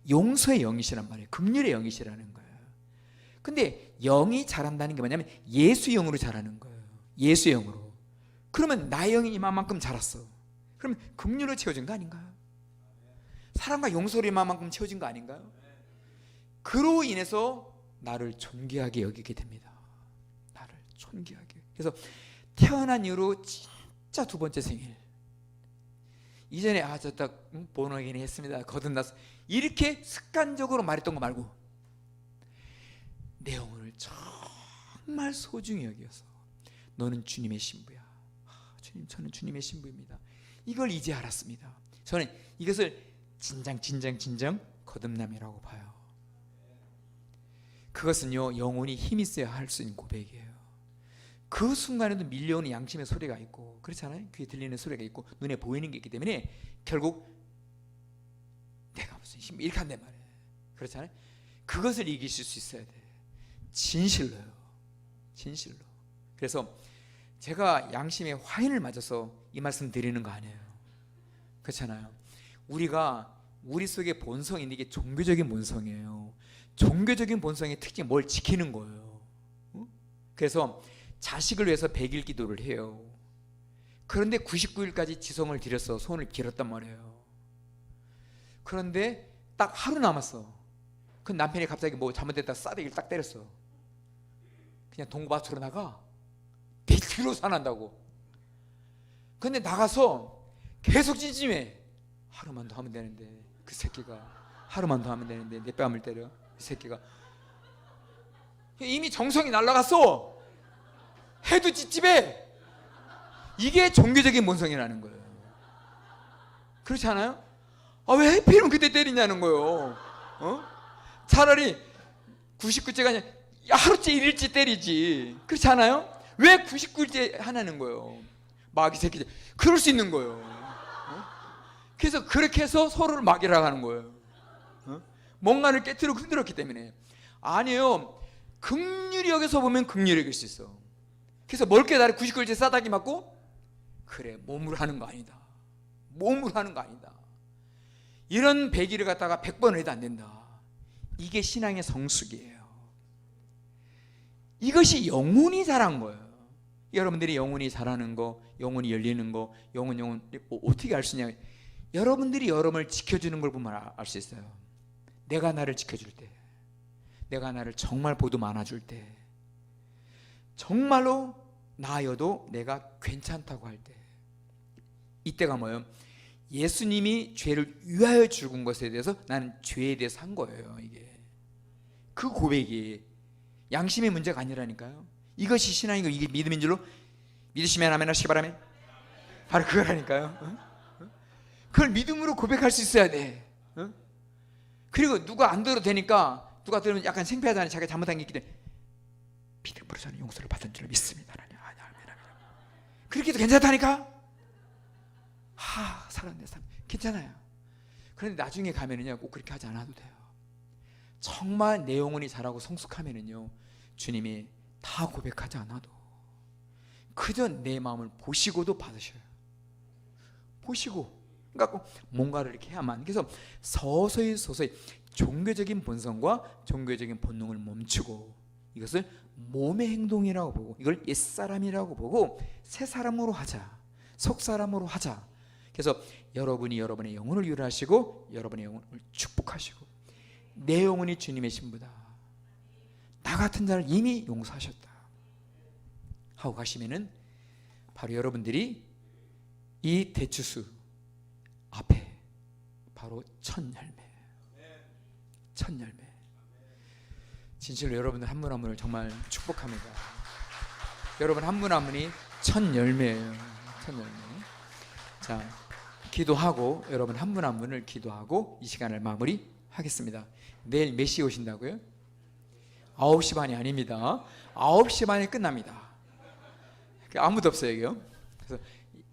Speaker 1: 용서의 영이시란 말이에요. 긍휼의 영이시라는 거예요. 근데 영이 자란다는 게 뭐냐면 예수 영으로 자라는 거예요. 예수 영으로. 그러면 나의 영이 이만큼 자랐어. 그럼 긍휼로 채워진 거 아닌가요? 사랑과 용서로 이만큼 채워진 거 아닌가요? 그로 인해서 나를 존귀하게 여기게 됩니다. 나를 존귀하게. 그래서 태어난 이후로 진짜 두 번째 생일, 이전에 저 딱 본어게인 했습니다, 거듭났어, 이렇게 습관적으로 말했던 거 말고 내 영혼을 정말 소중히 여겨서 너는 주님의 신부야. 주님, 저는 주님의 신부입니다. 이걸 이제 알았습니다. 저는 이것을 진정 거듭남이라고 봐요. 그것은요, 영혼이 힘이 있어야 할 수 있는 고백이에요. 그 순간에도 밀려오는 양심의 소리가 있고, 그렇잖아요. 귀에 들리는 소리가 있고 눈에 보이는 게 있기 때문에 결국 내가 무슨 힘 이렇게 한단 말이에요. 그렇잖아요. 그것을 이기실 수 있어야 돼. 진실로요. 진실로. 그래서 제가 양심의 화인을 맞아서 이 말씀 드리는 거 아니에요. 그렇잖아요. 우리가 우리 속에 본성이 있는 게 종교적인 본성이에요. 종교적인 본성의 특징이 뭘 지키는 거예요. 그래서 자식을 위해서 100일 기도를 해요. 그런데 99일까지 지성을 들여서 손을 길었단 말이에요. 그런데 딱 하루 남았어. 그 남편이 갑자기 뭐 잘못됐다 싸대기를 딱 때렸어. 그냥 동고밭으로 나가. 뒤로 산한다고. 근데 나가서 계속 찜찜해. 하루만 더 하면 되는데, 그 새끼가 하루만 더 하면 되는데 내 뺨을 때려. 그 새끼가 이미 정성이 날아갔어. 해도 찝찝해. 이게 종교적인 본성이라는 거예요. 그렇지 않아요? 왜 하필이면 그때 때리냐는 거예요. 차라리 99일째가 아니라 하루째 1일째 때리지. 그렇지 않아요? 왜 99일째 하냐는 거예요. 마귀 새끼들. 그럴 수 있는 거예요. 그래서 그렇게 해서 서로를 막이라고 하는 거예요. 뭔가를 깨트리고 흔들었기 때문에. 아니에요. 긍휼히 여겨서 보면 긍휼히 여길 수 있어. 그래서 뭘 깨달아? 99일째 싸다기 맞고? 그래, 몸으로 하는 거 아니다. 몸으로 하는 거 아니다. 이런 100일을 갖다가 100번을 해도 안 된다. 이게 신앙의 성숙이에요. 이것이 영혼이 자란 거예요. 여러분들이 영혼이 자라는 거, 영혼이 열리는 거, 영혼 어떻게 알 수 있냐? 여러분들이 여러분을 지켜주는 걸 보면 알 수 있어요. 내가 나를 지켜줄 때, 내가 나를 정말 보듬 안아줄 때, 정말로 나여도 내가 괜찮다고 할 때, 이때가 뭐예요? 예수님이 죄를 위하여 죽은 것에 대해서 나는 죄에 대해서 한 거예요. 이게 그 고백이 양심의 문제가 아니라니까요. 이것이 신앙이고 이게 믿음인 줄로 믿으시면 아멘 하시기 바라면. 바로 그거라니까요. 그걸 믿음으로 고백할 수 있어야 돼. 그리고 누가 안 들어도 되니까, 누가 들으면 약간 창피하잖아요. 자기가 잘못한 게 있기 때문에 믿음으로 저는 용서를 받은 줄 믿습니다. 그렇게 해도 괜찮다니까. 살았네, 괜찮아요. 그런데 나중에 가면은요, 꼭 그렇게 하지 않아도 돼요. 정말 내 영혼이 자라고 성숙하면은요, 주님이 다 고백하지 않아도 그저 내 마음을 보시고도 받으셔요. 보시고. 그러니까 뭔가를 이렇게 해야만. 그래서 서서히 종교적인 본성과 종교적인 본능을 멈추고 이것을 몸의 행동이라고 보고, 이걸 옛사람이라고 보고 새 사람으로 하자, 속사람으로 하자. 그래서 여러분이 여러분의 영혼을 유라하시고 여러분의 영혼을 축복하시고, 내 영혼이 주님의 신부다, 나 같은 자를 이미 용서하셨다 하고 가시면은 바로 여러분들이 이 대추수, 바로 첫 열매. 첫 열매. 진실로 여러분들 한 분 한 분을 정말 축복합니다. 여러분 한 분 한 분이 첫 열매예요. 첫 열매. 자, 기도하고 여러분 한 분 한 분을 기도하고 이 시간을 마무리하겠습니다. 내일 몇 시에 오신다고요? 9시 반이 아닙니다. 9시 반에 끝납니다. 아무도 없어요, 여기요. 그래서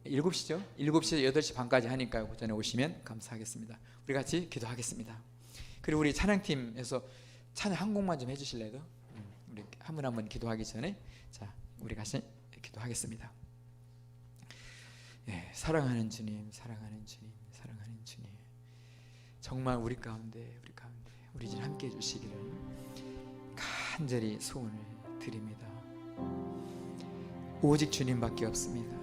Speaker 1: 7시죠? 7시에서 8시 반까지 하니까요. 그 전에 오시면 감사하겠습니다. 우리 같이 기도하겠습니다. 그리고 우리 찬양팀에서 찬양 한 곡만 좀 해주실래요? 우리 한 분 한 분 기도하기 전에 자, 우리 같이 기도하겠습니다. 예, 사랑하는 주님, 사랑하는 주님, 사랑하는 주님, 정말 우리 가운데 우리 집 함께 해주시기를 간절히 소원을 드립니다. 오직 주님밖에 없습니다.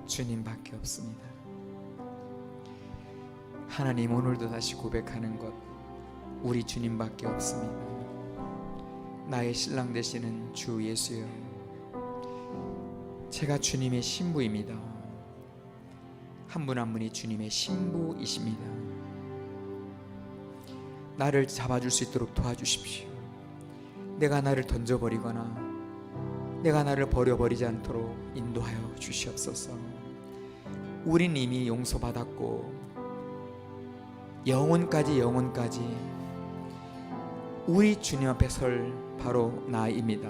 Speaker 1: 주님밖에 없습니다. 하나님, 오늘도 다시 고백하는 것, 우리 주님밖에 없습니다. 나의 신랑 되시는 주 예수여, 제가 주님의 신부입니다. 한 분 한 분이 주님의 신부이십니다. 나를 잡아줄 수 있도록 도와주십시오. 내가 나를 던져버리거나 내가 나를 버려버리지 않도록 인도하여 주시옵소서. 우린 이미 용서받았고 영혼까지 우리 주님 앞에 설 바로 나입니다.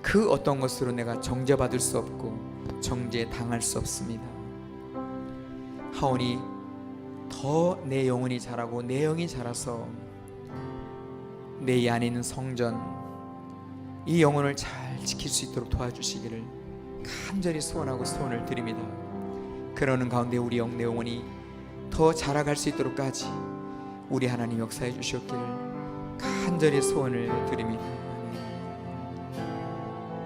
Speaker 1: 그 어떤 것으로 내가 정죄받을 수 없고 정죄당할 수 없습니다. 하오니 더 내 영혼이 자라고 내 영이 자라서 내 이 안에 있는 성전, 이 영혼을 잘 지킬 수 있도록 도와주시기를 간절히 소원하고 소원을 드립니다. 그러는 가운데 우리 내 영혼이 더 자라갈 수 있도록까지 우리 하나님 역사해 주셨기를 간절히 소원을 드립니다.